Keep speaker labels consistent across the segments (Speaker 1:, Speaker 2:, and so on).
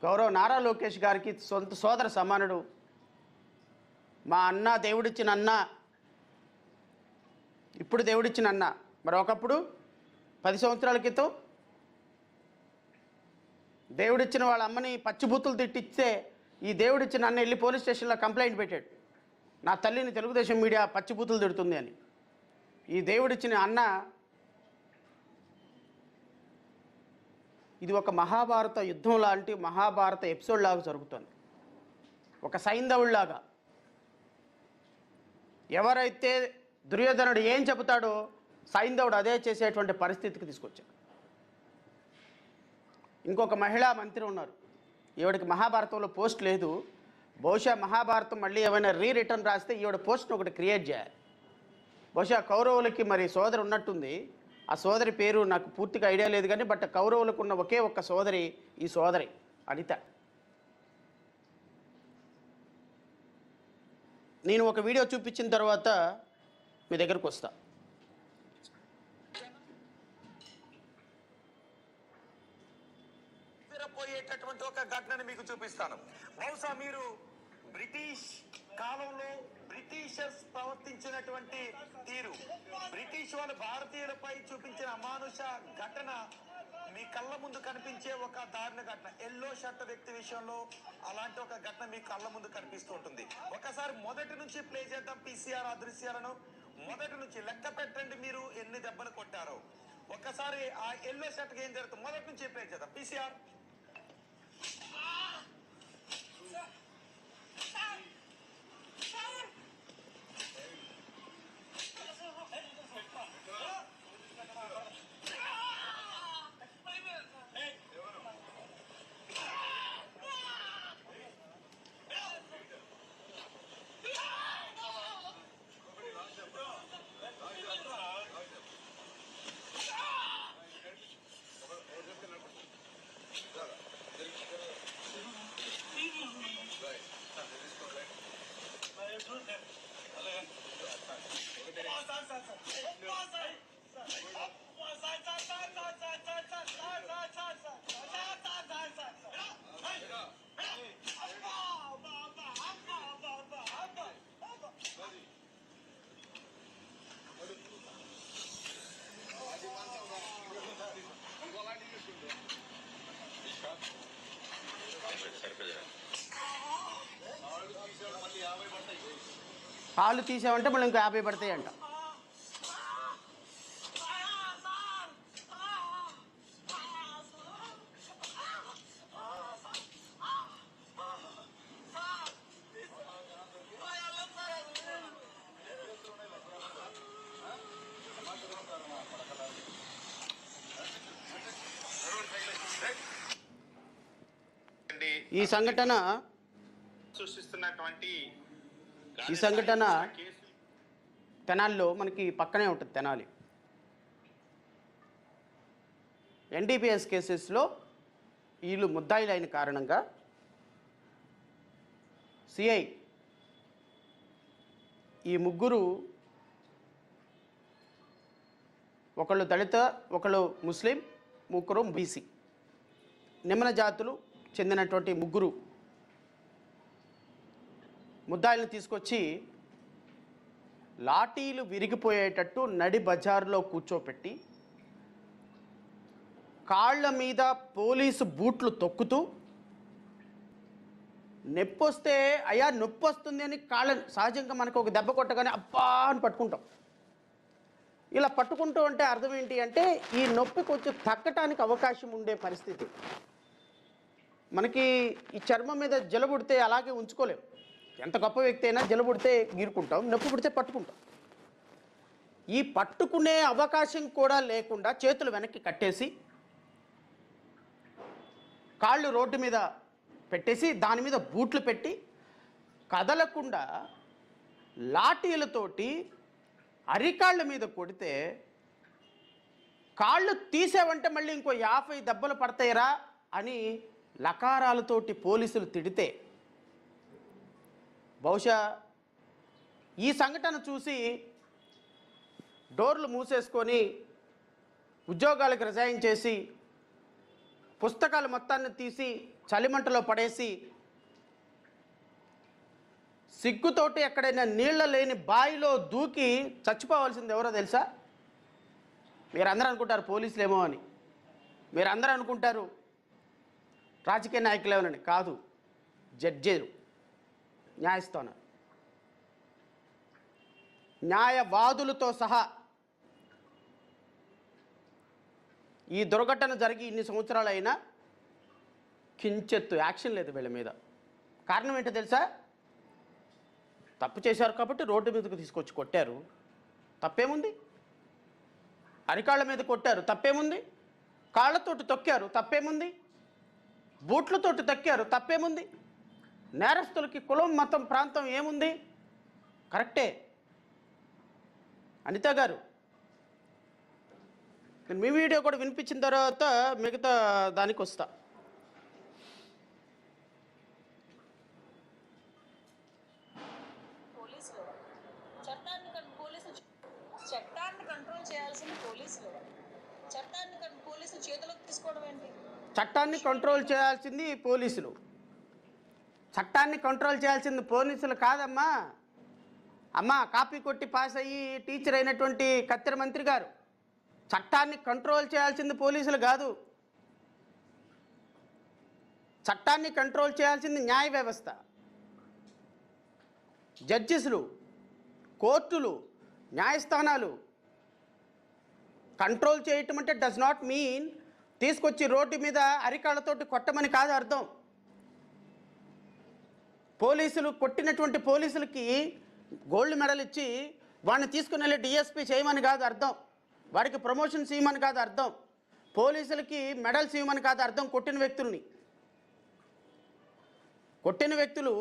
Speaker 1: గౌరవ నారా లోకేష్ గారికి సొంత సోదర సమానుడు, మా అన్న, దేవుడిచ్చిన అన్న, ఇప్పుడు దేవుడిచ్చిన అన్న. మరి ఒకప్పుడు 10 సంవత్సరాల క్రితం దేవుడిచ్చిన వాళ్ళ అమ్మని పచ్చిబూతులు తిట్టిస్తే ఈ దేవుడిచ్చిన అన్న వెళ్ళి పోలీస్ స్టేషన్లో కంప్లైంట్ పెట్టాడు, నా తల్లిని తెలుగుదేశం మీడియా పచ్చిబూతులు తిడుతుంది అని. ఈ దేవుడిచ్చిన అన్న ఇది ఒక మహాభారత యుద్ధం లాంటి మహాభారత ఎపిసోడ్ లాగా జరుగుతుంది. ఒక సైంధవుడిలాగా ఎవరైతే దుర్యోధనుడు ఏం చెబుతాడో సైంధవుడు అదే చేసేటువంటి పరిస్థితికి తీసుకొచ్చాడు. ఇంకొక మహిళా మంత్రి ఉన్నారు, ఈవిడికి మహాభారతంలో పోస్ట్ లేదు. బహుశా మహాభారతం మళ్ళీ ఏమైనా రిటర్న్ రాస్తే ఈవిడ పోస్ట్ని ఒకటి క్రియేట్ చేయాలి. బహుశా కౌరవులకి మరి సోదరి ఉన్నట్టుంది, ఆ సోదరి పేరు నాకు పూర్తిగా ఐడియా లేదు కానీ బట్ కౌరవులకు ఉన్న ఒకే ఒక్క సోదరి ఈ సోదరి అనిత. నేను ఒక వీడియో చూపించిన తర్వాత మీ దగ్గరకు వస్తా.
Speaker 2: పోయేటటువంటి ఒక ఘటనని మీకు చూపిస్తాను. బహుశా మీరు బ్రిటిష్ కాలంలో బ్రిటిషర్స్ ప్రవర్తించినటువంటి తీరు, బ్రిటిష్ వాళ్ళు భారతీయులపై చూపించిన అమానుష ఘటన మీ కళ్ళ ముందు కనిపించే ఒక దారుణ ఘటన. ఎల్లో షర్ట్ వ్యక్తి విషయంలో అలాంటి ఒక ఘటన మీ కళ్ళ ముందు కనిపిస్తూ ఉంటుంది. ఒకసారి మొదటి నుంచి ప్లే చేద్దాం పీసీఆర్ ఆ దృశ్యాలను. మొదటి నుంచి లెక్క పెట్టండి మీరు ఎన్ని దెబ్బలు కొట్టారో. ఒకసారి ఆ ఎల్లో షర్ట్ ఏం జరుగుతుంది మొదటి నుంచి ప్లే చేద్దాం పీసీఆర్.
Speaker 1: కాళ్ళు తీసామంటే మళ్ళీ ఇంకో 50 పడతాయి అంట. ఈ సంఘటన
Speaker 2: సృష్టిస్తున్నటువంటి
Speaker 1: తెనాలిలో మనకి పక్కనే ఉంటుంది. తెనాలి ఎన్డీపీఎస్ కేసెస్లో వీళ్ళు ముద్దాయిలు అయిన కారణంగా సిఐ ఈ ముగ్గురు, ఒకళ్ళు దళిత, ఒకళ్ళు ముస్లిం, ముగ్గురు బీసీ నిమ్న జాతులు చెందినటువంటి ముగ్గురు ముద్దాయిలను తీసుకొచ్చి లాఠీలు విరిగిపోయేటట్టు నడి బజారులో కూర్చోపెట్టి కాళ్ళ మీద పోలీసు బూట్లు తొక్కుతూ నొప్పి వస్తే అయ్యా నొప్పి వస్తుంది అని కాళ్ళని, సహజంగా మనకు ఒక దెబ్బ కొట్టగానే అబ్బా అని పట్టుకుంటాం. ఇలా పట్టుకుంటూ అంటే అర్థం ఏంటి అంటే ఈ నొప్పి కొంచెం తగ్గటానికి అవకాశం ఉండే పరిస్థితి. మనకి ఈ చర్మం మీద జలబుడితే అలాగే ఉంచుకోలేం. ఎంత గొప్ప వ్యక్తి అయినా జలబుడితే గీరుకుంటాం, నొప్పి పుడితే పట్టుకుంటాం. ఈ పట్టుకునే అవకాశం కూడా లేకుండా చేతులు వెనక్కి కట్టేసి కాళ్ళు రోడ్డు మీద పెట్టేసి దాని మీద బూట్లు పెట్టి కదలకుండా లాఠీలతోటి అరికాళ్ళ మీద కొడితే కాళ్ళు తీసేవంటే మళ్ళీ ఇంకో 50 దెబ్బలు పడతాయిరా అని లకారాలతోటి పోలీసులు తిడితే, బహుశా ఈ సంఘటన చూసి డోర్లు మూసేసుకొని ఉద్యోగాలకు రిజైన్ చేసి పుస్తకాలు మొత్తాన్ని తీసి చలిమంటలో పడేసి సిగ్గుతోటి ఎక్కడైనా నీళ్ల లేని బావిలో దూకి చచ్చిపోవాల్సింది ఎవరో తెలుసా? మీరందరూ అనుకుంటారు పోలీసులేమో అని, మీరందరూ అనుకుంటారు రాజకీయ నాయకులేమోనని. కాదు, జడ్జీలు, న్యాయస్థానం, న్యాయవాదులతో సహా. ఈ దుర్ఘటన జరిగి ఇన్ని సంవత్సరాలు అయినా కించెత్తు యాక్షన్ లేదు వీళ్ళ మీద. కారణం ఏంటో తెలుసా? తప్పు చేశారు కాబట్టి రోడ్డు మీదకు తీసుకొచ్చి కొట్టారు, తప్పేముంది? అరికాళ్ళ మీద కొట్టారు, తప్పేముంది? కాళ్ళతోటి తొక్కారు, తప్పేముంది? బూట్లతోటి తొక్కారు, తప్పేముంది? నేరస్తులకి కులం, మతం, ప్రాంతం ఏముంది? కరెక్టే. అనిత గారు, నేను మీ వీడియో కూడా వినిపించిన తర్వాత మిగతా దానికి వస్తా.
Speaker 3: చట్టాన్ని కంట్రోల్ చేయాల్సిన పోలీసులు, పోలీసులు చేతిలోకి తీసుకోవడం ఏంటి?
Speaker 1: చట్టాన్ని కంట్రోల్ చేయాల్సింది పోలీసులు. చట్టాన్ని కంట్రోల్ చేయాల్సింది పోలీసులు కాదమ్మా. అమ్మ, కాపీ కొట్టి పాస్ అయ్యి టీచర్ అయినటువంటి కత్తెర మంత్రి గారు, చట్టాన్ని కంట్రోల్ చేయాల్సింది పోలీసులు కాదు. చట్టాన్ని కంట్రోల్ చేయాల్సింది న్యాయ వ్యవస్థ, జడ్జిస్లు, కోర్టులు, న్యాయస్థానాలు. కంట్రోల్ చేయటం అంటే డస్ నాట్ మీన్ తీసుకొచ్చి రోడ్డు మీద అరికాళ్ళతోటి కొట్టమని కాదు అర్థం. పోలీసులు కొట్టినటువంటి పోలీసులకి గోల్డ్ మెడల్ ఇచ్చి వాడిని తీసుకుని వెళ్ళి డిఎస్పీ చేయమని కాదు అర్థం, వాడికి ప్రమోషన్స్ ఇవ్వమని కాదు అర్థం, పోలీసులకి మెడల్స్ ఇవ్వమని కాదు అర్థం. కొట్టిన వ్యక్తులు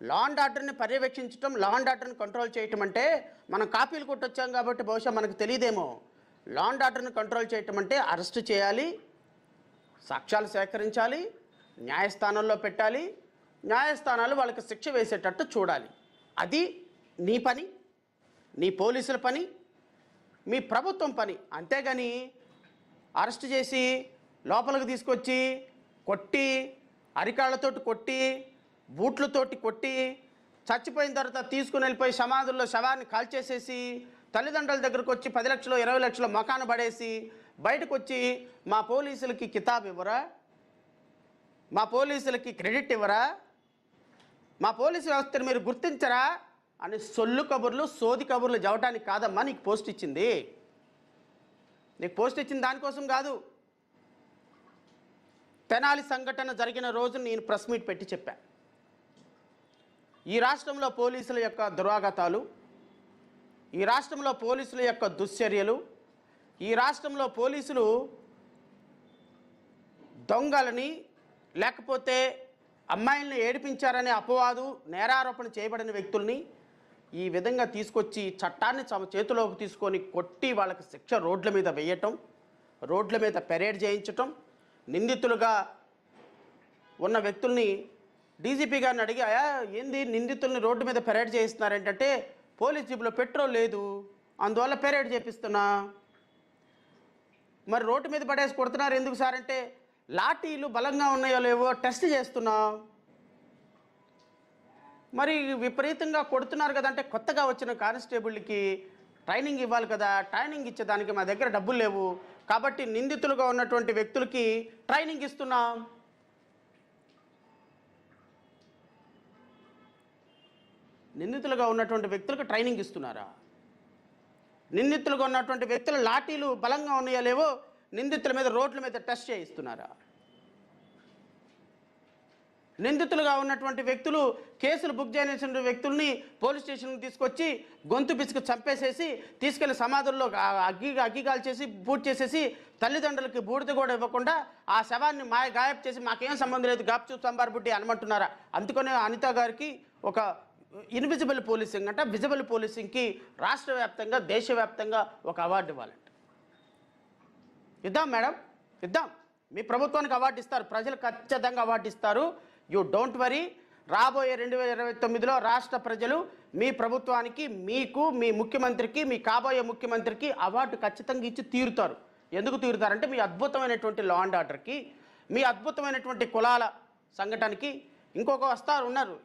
Speaker 1: లా అండ్ ఆర్డర్ని పర్యవేక్షించడం, లా అండ్ ఆర్డర్ని కంట్రోల్ చేయటం అంటే మనం కాపీలు కొట్టొచ్చాం కాబట్టి బహుశా మనకు తెలియదేమో. లా అండ్ ఆర్డర్ని కంట్రోల్ చేయటం అంటే అరెస్ట్ చేయాలి, సాక్ష్యాలు సేకరించాలి, న్యాయస్థానంలో పెట్టాలి, న్యాయస్థానాలు వాళ్ళకి శిక్ష వేసేటట్టు చూడాలి. అది నీ పని, నీ పోలీసుల పని, మీ ప్రభుత్వం పని. అంతేగాని అరెస్ట్ చేసి లోపలికి తీసుకొచ్చి కొట్టి, అరికాళ్ళతోటి కొట్టి, బూట్లతోటి కొట్టి, చచ్చిపోయిన తర్వాత తీసుకుని వెళ్ళిపోయి సమాధుల్లో శవాన్ని కాల్చేసేసి తల్లిదండ్రుల దగ్గరకు వచ్చి 10 లక్షలు 20 లక్షలు మకాన పడేసి బయటకు వచ్చి మా పోలీసులకి కితాబ్ ఇవ్వరా, మా పోలీసులకి క్రెడిట్ ఇవ్వరా, మా పోలీసు వ్యవస్థను మీరు గుర్తించరా అని సొల్లు కబుర్లు, సోది కబుర్లు చెప్పడానికి కాదమ్మా నీకు పోస్ట్ ఇచ్చింది. నీకు పోస్ట్ ఇచ్చింది దానికోసం కాదు. తెనాలి సంఘటన జరిగిన రోజు నేను ప్రెస్ మీట్ పెట్టి చెప్పా. ఈ రాష్ట్రంలో పోలీసుల యొక్క దురాగతాలు, ఈ రాష్ట్రంలో పోలీసుల యొక్క దుశ్చర్యలు, ఈ రాష్ట్రంలో పోలీసులు దొంగలని లేకపోతే అమ్మాయిల్ని ఏడిపించారనే అపవాదు, నేరారోపణ చేయబడిన వ్యక్తుల్ని ఈ విధంగా తీసుకొచ్చి చట్టాన్ని తమ చేతిలోకి తీసుకొని కొట్టి వాళ్ళకి శిక్ష రోడ్ల మీద వేయటం, రోడ్ల మీద పెరేడ్ చేయించటం, నిందితులుగా ఉన్న వ్యక్తుల్ని డీజీపీ గారిని అడిగి, ఏంది నిందితుల్ని రోడ్డు మీద పెరేడ్ చేయిస్తున్నారేంటంటే పోలీస్ జీపులో పెట్రోల్ లేదు అందువల్ల పెరేడ్ చేపిస్తున్నా. మరి రోడ్డు మీద పడేసి కొడుతున్నారు ఎందుకు సార్ అంటే లాఠీలు బలంగా ఉన్నాయో లేవో టెస్ట్ చేస్తున్నా. మరి విపరీతంగా కొడుతున్నారు కదంటే కొత్తగా వచ్చిన కానిస్టేబుల్కి ట్రైనింగ్ ఇవ్వాలి కదా, ట్రైనింగ్ ఇచ్చేదానికి మా దగ్గర డబ్బులు లేవు కాబట్టి నిందితులుగా ఉన్నటువంటి వ్యక్తులకి ట్రైనింగ్ ఇస్తున్నాం. నిందితులుగా ఉన్నటువంటి వ్యక్తులకు ట్రైనింగ్ ఇస్తున్నారా? నిందితులుగా ఉన్నటువంటి వ్యక్తులు లాఠీలు బలంగా ఉన్నాయో లేవో నిందితుల మీద రోడ్ల మీద టెస్ట్ చేయిస్తున్నారా? నిందితులుగా ఉన్నటువంటి వ్యక్తులు, కేసులు బుక్ చేసిన వ్యక్తుల్ని పోలీస్ స్టేషన్కి తీసుకొచ్చి గొంతు పిసుకు చంపేసేసి తీసుకెళ్లి సమాధుల్లో అగ్గిగాలు చేసి బూట్ చేసేసి తల్లిదండ్రులకి బూడిద కూడా ఇవ్వకుండా ఆ శవాన్ని గాయబ్ చేసి మాకేం సంబంధం లేదు గాప్చూ సంబార్బుడ్డి అనమంటున్నారా? అందుకనే అనిత గారికి ఒక ఇన్విజిబుల్ పోలీసింగ్ అంటే విజిబుల్ పోలీసింగ్కి రాష్ట్ర వ్యాప్తంగా దేశవ్యాప్తంగా ఒక అవార్డు ఇవ్వాలంట. ఇద్దాం మేడం, ఇద్దాం. మీ ప్రభుత్వానికి అవార్డు ఇస్తారు, ప్రజలు ఖచ్చితంగా అవార్డు ఇస్తారు. You don't worry. రాబోయే 2029లో రాష్ట్ర ప్రజలు మీ ప్రభుత్వానికి, మీకు, మీ ముఖ్యమంత్రికి, మీ కాబోయే ముఖ్యమంత్రికి అవార్డు ఖచ్చితంగా ఇచ్చి తీరుతారు. ఎందుకు తీరుతారంటే మీ అద్భుతమైనటువంటి లా అండ్ ఆర్డర్కి, మీ అద్భుతమైనటువంటి కులాల సంఘటనకి ఇంకొక వస్తారు ఉన్నారు,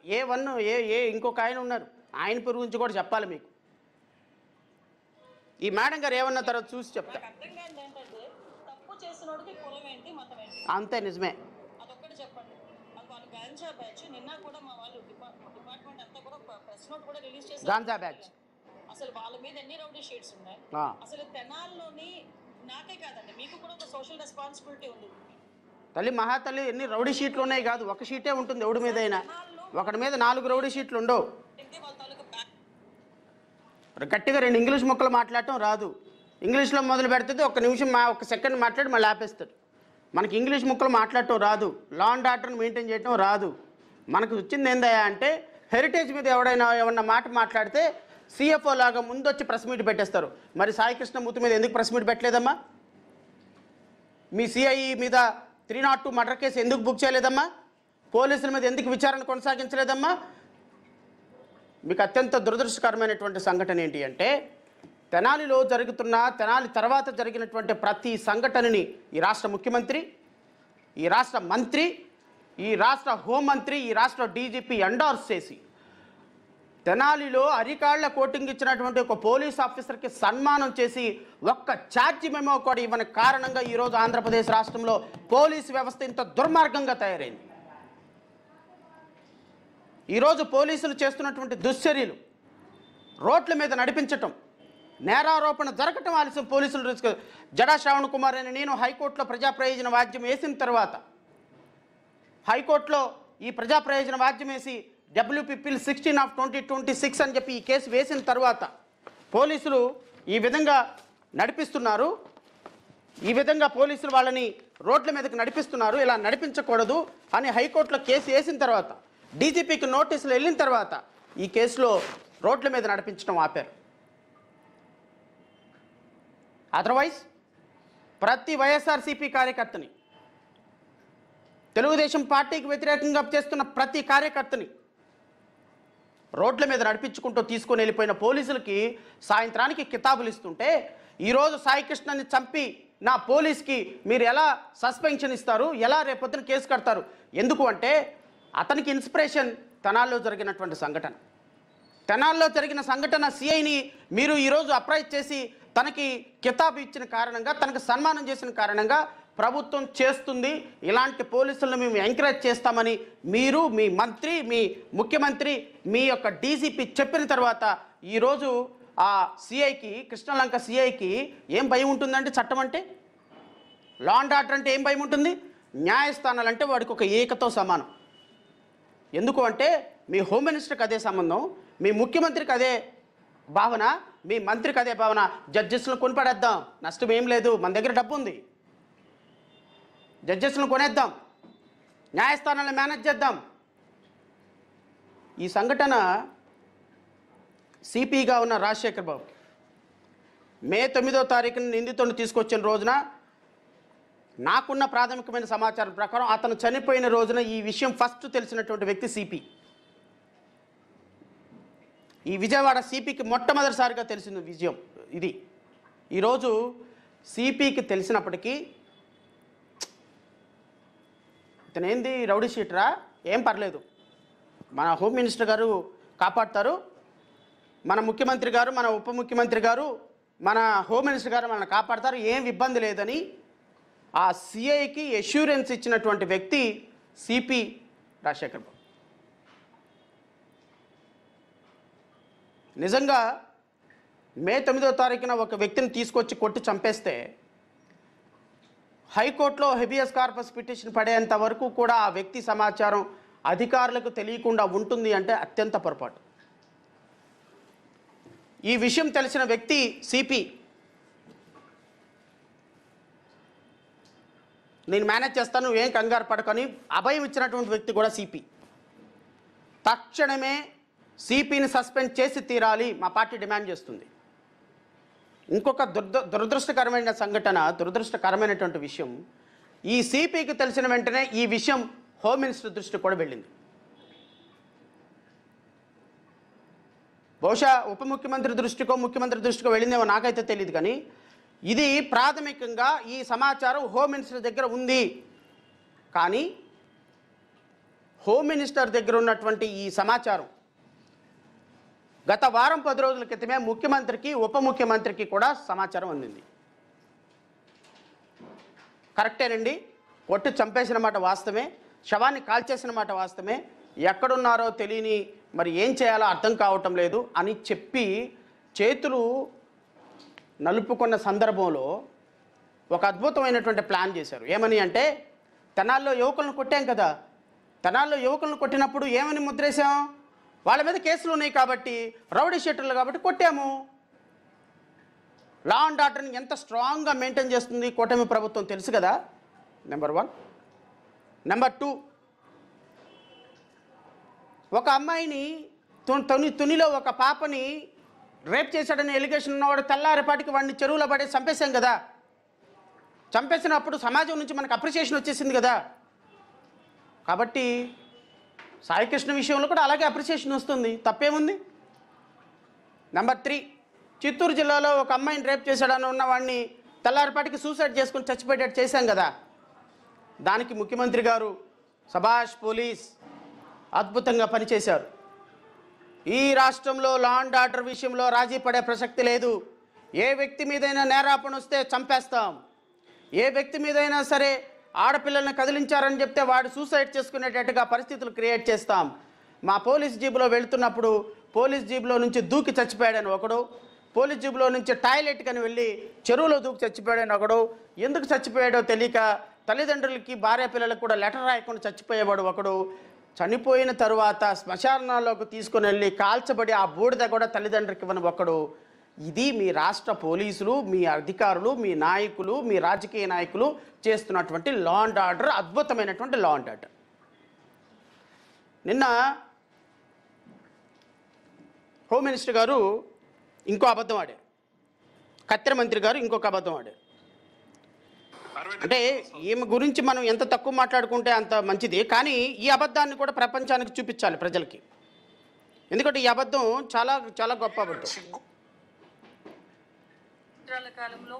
Speaker 1: ఇంకొక ఆయన ఉన్నారు, ఆయన పేరు గురించి కూడా చెప్పాలి మీకు. ఈ మేడం గారు ఏమన్న తర్వాత చూసి చెప్తా.
Speaker 3: నాకు అర్థం కాదు ఏంటంటే తప్పు చేసినోడికి కులం ఏంటి మతం ఏంటి?
Speaker 1: అంతే, నిజమే.
Speaker 3: అదొక్కటి చెప్పండి. వాళ్ళు గాంజా బ్యాచ్ నిన్న కూడా మా వాళ్ళు డిపార్ట్మెంట్ అంతా కూడా ప్రెస్ నోట్ కూడా రిలీజ్ చేశారు.
Speaker 1: గాంజా బ్యాచ్
Speaker 3: అసలు వాళ్ళ మీద ఎన్ని రౌడీ షీట్స్ ఉన్నాయి? అసలు తెనాల్లోని నాకే కాదండి, మీకు కూడా ఒక సోషల్ రెస్పాన్సిబిలిటీ ఉంది.
Speaker 1: తల్లి మహాతల్లి, ఎన్ని రౌడీ షీట్లు ఉన్నాయి కాదు, ఒక షీటే ఉంటుంది ఎవడి మీద అయినా. ఒకటి మీద 4 రౌడీ షీట్లు ఉండవు.
Speaker 3: వాళ్ళ తాలూకా
Speaker 1: గట్టిగా 2 ఇంగ్లీష్ ముక్కలు మాట్లాడటం రాదు. ఇంగ్లీష్లో మొదలు పెడుతుంది, ఒక సెకండ్ మాట్లాడి మళ్ళీ ఆపేస్తాడు. మనకి ఇంగ్లీష్ ముక్కలు మాట్లాడటం రాదు, లా అండ్ ఆర్డర్ని మెయింటైన్ చేయటం రాదు. మనకు వచ్చింది ఏందయ్యా అంటే, హెరిటేజ్ మీద ఏమన్నా మాట మాట్లాడితే సిఎఫ్ఓ లాగా ముందు వచ్చి ప్రెస్ మీట్ పెట్టేస్తారు. మరి సాయి కృష్ణమూర్తి మీద ఎందుకు ప్రెస్ మీట్ పెట్టలేదమ్మా? మీ సిఐ మీద 302 మర్డర్ కేసు ఎందుకు బుక్ చేయలేదమ్మా? పోలీసుల మీద ఎందుకు విచారణ కొనసాగించలేదమ్మా? మీకు అత్యంత దురదృష్టకరమైనటువంటి సంఘటన ఏంటి అంటే, తెనాలిలో తెనాలి తర్వాత జరిగినటువంటి ప్రతి సంఘటనని ఈ రాష్ట్ర ముఖ్యమంత్రి, ఈ రాష్ట్ర మంత్రి, ఈ రాష్ట్ర హోంమంత్రి, ఈ రాష్ట్ర డీజీపీ ఎండార్స్ చేసి తెనాలిలో అరికాళ్ల కోటింగ్ ఇచ్చినటువంటి ఒక పోలీస్ ఆఫీసర్కి సన్మానం చేసి ఒక్క ఛార్జ్ మెమో కూడా ఇవ్వని కారణంగా ఈరోజు ఆంధ్రప్రదేశ్ రాష్ట్రంలో పోలీసు వ్యవస్థ ఇంత దుర్మార్గంగా తయారైంది. ఈరోజు పోలీసులు చేస్తున్నటువంటి దుశ్చర్యలు, రోడ్ల మీద నడిపించటం, నేరారోపణ జరగటం ఆలస్యం, పోలీసులు జడా శ్రావణ్ కుమార్ అని నేను హైకోర్టులో ప్రజా ప్రయోజన వాద్యం వేసిన తర్వాత, హైకోర్టులో ఈ ప్రజా ప్రయోజన వాద్యం వేసి WP Bill 16/2026 అని చెప్పి ఈ కేసు వేసిన తర్వాత పోలీసులు ఈ విధంగా నడిపిస్తున్నారు, ఈ విధంగా పోలీసులు వాళ్ళని రోడ్ల మీదకి నడిపిస్తున్నారు, ఇలా నడిపించకూడదు అని హైకోర్టులో కేసు వేసిన తర్వాత, డీజీపీకి నోటీసులు వెళ్ళిన తర్వాత ఈ కేసులో రోడ్ల మీద నడిపించడం ఆపారు. అదర్వైజ్ ప్రతి వైఎస్ఆర్సీపీ కార్యకర్తని, తెలుగుదేశం పార్టీకి వ్యతిరేకంగా చేస్తున్న ప్రతి కార్యకర్తని రోడ్ల మీద నడిపించుకుంటూ తీసుకొని వెళ్ళిపోయిన పోలీసులకి సాయంత్రానికి కితాబులు ఇస్తుంటే, ఈరోజు సాయి కృష్ణని చంపి నా పోలీస్కి మీరు ఎలా సస్పెన్షన్ ఇస్తారు, ఎలా రేపొద్దున కేసు కడతారు? ఎందుకు అంటే అతనికి ఇన్స్పిరేషన్ తెనాల్లో జరిగినటువంటి సంఘటన. తెనాల్లో జరిగిన సంఘటన సిఐని మీరు ఈరోజు అప్రైజ్ చేసి తనకి కితాబు ఇచ్చిన కారణంగా, తనకు సన్మానం చేసిన కారణంగా ప్రభుత్వం చేస్తుంది. ఇలాంటి పోలీసులను మేము ఎంకరేజ్ చేస్తామని మీరు, మీ మంత్రి, మీ ముఖ్యమంత్రి, మీ యొక్క డీజీపీ చెప్పిన తర్వాత ఈరోజు ఆ సిఐకి, కృష్ణలంక సిఐకి ఏం భయం ఉంటుందంటే, చట్టం అంటే, లా అండ్ ఆర్డర్ అంటే ఏం భయం ఉంటుంది? న్యాయస్థానాలు అంటే వాడికి ఒక ఏకతో సమానం. ఎందుకు అంటే మీ హోమ్ మినిస్టర్కి అదే సంబంధం, మీ ముఖ్యమంత్రికి అదే భావన, మీ మంత్రికి అదే భావన. జడ్జెస్లను కొనిపడేద్దాం, నష్టం ఏం లేదు, మన దగ్గర డబ్బు ఉంది, జడ్జెస్లను కొనేద్దాం, న్యాయస్థానాలను మేనేజ్ చేద్దాం. ఈ సంఘటన సిపిగా ఉన్న రాజశేఖర్ బాబు మే 9వ తారీఖున నిందితుడిని తీసుకొచ్చిన రోజున నాకున్న ప్రాథమికమైన సమాచారం ప్రకారం అతను చనిపోయిన రోజున ఈ విషయం ఫస్ట్ తెలిసినటువంటి వ్యక్తి సిపి. ఈ విజయవాడ సిపికి మొట్టమొదటిసారిగా తెలిసిన విజయం ఇది. ఈరోజు సిపికి తెలిసినప్పటికీ ఇతనేంది రౌడీ షీటరా, ఏం పర్లేదు, మన హోమ్ మినిస్టర్ గారు కాపాడుతారు, మన ముఖ్యమంత్రి గారు, మన ఉప ముఖ్యమంత్రి గారు, మన హోమ్ మినిస్టర్ గారు మనల్ని కాపాడతారు, ఏం ఇబ్బంది లేదని ఆ సిఐకి అష్యూరెన్స్ ఇచ్చినటువంటి వ్యక్తి సిపి రాజశేఖర్ బాబు. నిజంగా మే 9వ తారీఖున ఒక వ్యక్తిని తీసుకొచ్చి కొట్టి చంపేస్తే హైకోర్టులో హెబియస్ కార్పస్ పిటిషన్ పడేంత వరకు కూడా ఆ వ్యక్తి సమాచారం అధికారులకు తెలియకుండా ఉంటుంది అంటే అత్యంత పొరపాటు. ఈ విషయం తెలిసిన వ్యక్తి సిపి, నేను మేనేజ్ చేస్తాను, ఏం కంగారు పడకని అభయం ఇచ్చినటువంటి వ్యక్తి కూడా సిపి. తక్షణమే సిపిని సస్పెండ్ చేసి తీరాలి మా పార్టీ డిమాండ్ చేస్తుంది. ఇంకొక దురదృష్టకరమైన సంఘటన, దురదృష్టకరమైనటువంటి విషయం, ఈ సిపికి తెలిసిన వెంటనే ఈ విషయం హోమ్ మినిస్టర్ దృష్టికి కూడా వెళ్ళింది. బహుశా ఉప ముఖ్యమంత్రి దృష్టికో ముఖ్యమంత్రి దృష్టికో వెళ్ళిందేమో నాకైతే తెలియదు, కానీ ఇది ప్రాథమికంగా ఈ సమాచారం హోమ్ మినిస్టర్ దగ్గర ఉంది కానీ హోమ్ మినిస్టర్ దగ్గర ఉన్నటువంటి ఈ సమాచారం గత వారం 10 రోజుల క్రితమే ముఖ్యమంత్రికి ఉప ముఖ్యమంత్రికి కూడా సమాచారం అందింది. కరెక్టేనండి, కొట్టి చంపేసిన మాట వాస్తవమే, శవాన్ని కాల్చేసిన మాట వాస్తవమే, ఎక్కడున్నారో తెలియని మరి ఏం చేయాలో అర్థం కావటం లేదు అని చెప్పి చేతులు నలుపుకున్న సందర్భంలో ఒక అద్భుతమైనటువంటి ప్లాన్ చేశారు. ఏమని అంటే, తెనాల్లో యువకులను కొట్టాం కదా, తెనాల్లో యువకులను కొట్టినప్పుడు ఏమని ముద్రేశాం, వాళ్ళ మీద కేసులు ఉన్నాయి కాబట్టి, రౌడీ షీటర్లు కాబట్టి కొట్టాము. లా అండ్ ఆర్డర్ని ఎంత స్ట్రాంగ్గా మెయింటైన్ చేస్తుంది కూటమి ప్రభుత్వం తెలుసు కదా, నెంబర్ 1. నెంబర్ 2, ఒక అమ్మాయిని తునిలో ఒక పాపని రేప్ చేశాడని ఎలిగేషన్ ఉన్నవాడు తెల్లారిపాటికి వాడిని చెరువులో పడి చంపేశాం కదా. చంపేసినప్పుడు సమాజం నుంచి మనకు అప్రిషియేషన్ వచ్చేసింది కదా. కాబట్టి సాయికృష్ణ విషయంలో కూడా అలాగే అప్రిషియేషన్ వస్తుంది, తప్పేముంది. నెంబర్ 3, చిత్తూరు జిల్లాలో ఒక అమ్మాయిని రేప్ చేశాడని ఉన్నవాడిని తెల్లారిపాటికి సూసైడ్ చేసుకుని చచ్చిపోయేటట్టు చేశాం కదా. దానికి ముఖ్యమంత్రి గారు సభాష్ పోలీస్ అద్భుతంగా పనిచేశారు. ఈ రాష్ట్రంలో లా అండ్ ఆర్డర్ విషయంలో రాజీ పడే ప్రసక్తి లేదు. ఏ వ్యక్తి మీదైనా నేరాపణ వస్తే చంపేస్తాం. ఏ వ్యక్తి మీదైనా సరే ఆడపిల్లల్ని కదిలించారని చెప్తే వాడు సూసైడ్ చేసుకునేటట్టుగా పరిస్థితులు క్రియేట్ చేస్తాం. మా పోలీస్ జీబులో వెళుతున్నప్పుడు పోలీస్ జీబులో నుంచి దూకి చచ్చిపోయాడని ఒకడు, పోలీస్ జీబులో నుంచి టాయిలెట్ కని వెళ్ళి చెరువులో దూకి చచ్చిపోయాడని ఒకడు, ఎందుకు చచ్చిపోయాడో తెలియక తల్లిదండ్రులకి భార్య పిల్లలకు కూడా లెటర్ రాయకుండా చచ్చిపోయేవాడు ఒకడు, చనిపోయిన తరువాత శ్మశానాల్లోకి తీసుకుని వెళ్ళి కాల్చబడి ఆ బూడిద కూడా తల్లిదండ్రులకి ఇవ్వని ఒకడు. ఇది మీ రాష్ట్ర పోలీసులు, మీ అధికారులు, మీ నాయకులు, మీ రాజకీయ నాయకులు చేస్తున్నటువంటి లా అండ్ ఆర్డర్, అద్భుతమైనటువంటి లా అండ్ ఆర్డర్. నిన్న హోమ్ మినిస్టర్ గారు ఇంకో అబద్ధం ఆడారు, కత్తెర మంత్రి గారు ఇంకొక అబద్ధం ఆడారు. అంటే ఈమె గురించి మనం ఎంత తక్కువ మాట్లాడుకుంటే అంత మంచిది, కానీ ఈ అబద్ధాన్ని కూడా ప్రపంచానికి చూపించాలి ప్రజలకి. ఎందుకంటే ఈ అబద్ధం చాలా చాలా గొప్ప అబద్ధం.
Speaker 3: కాలంలో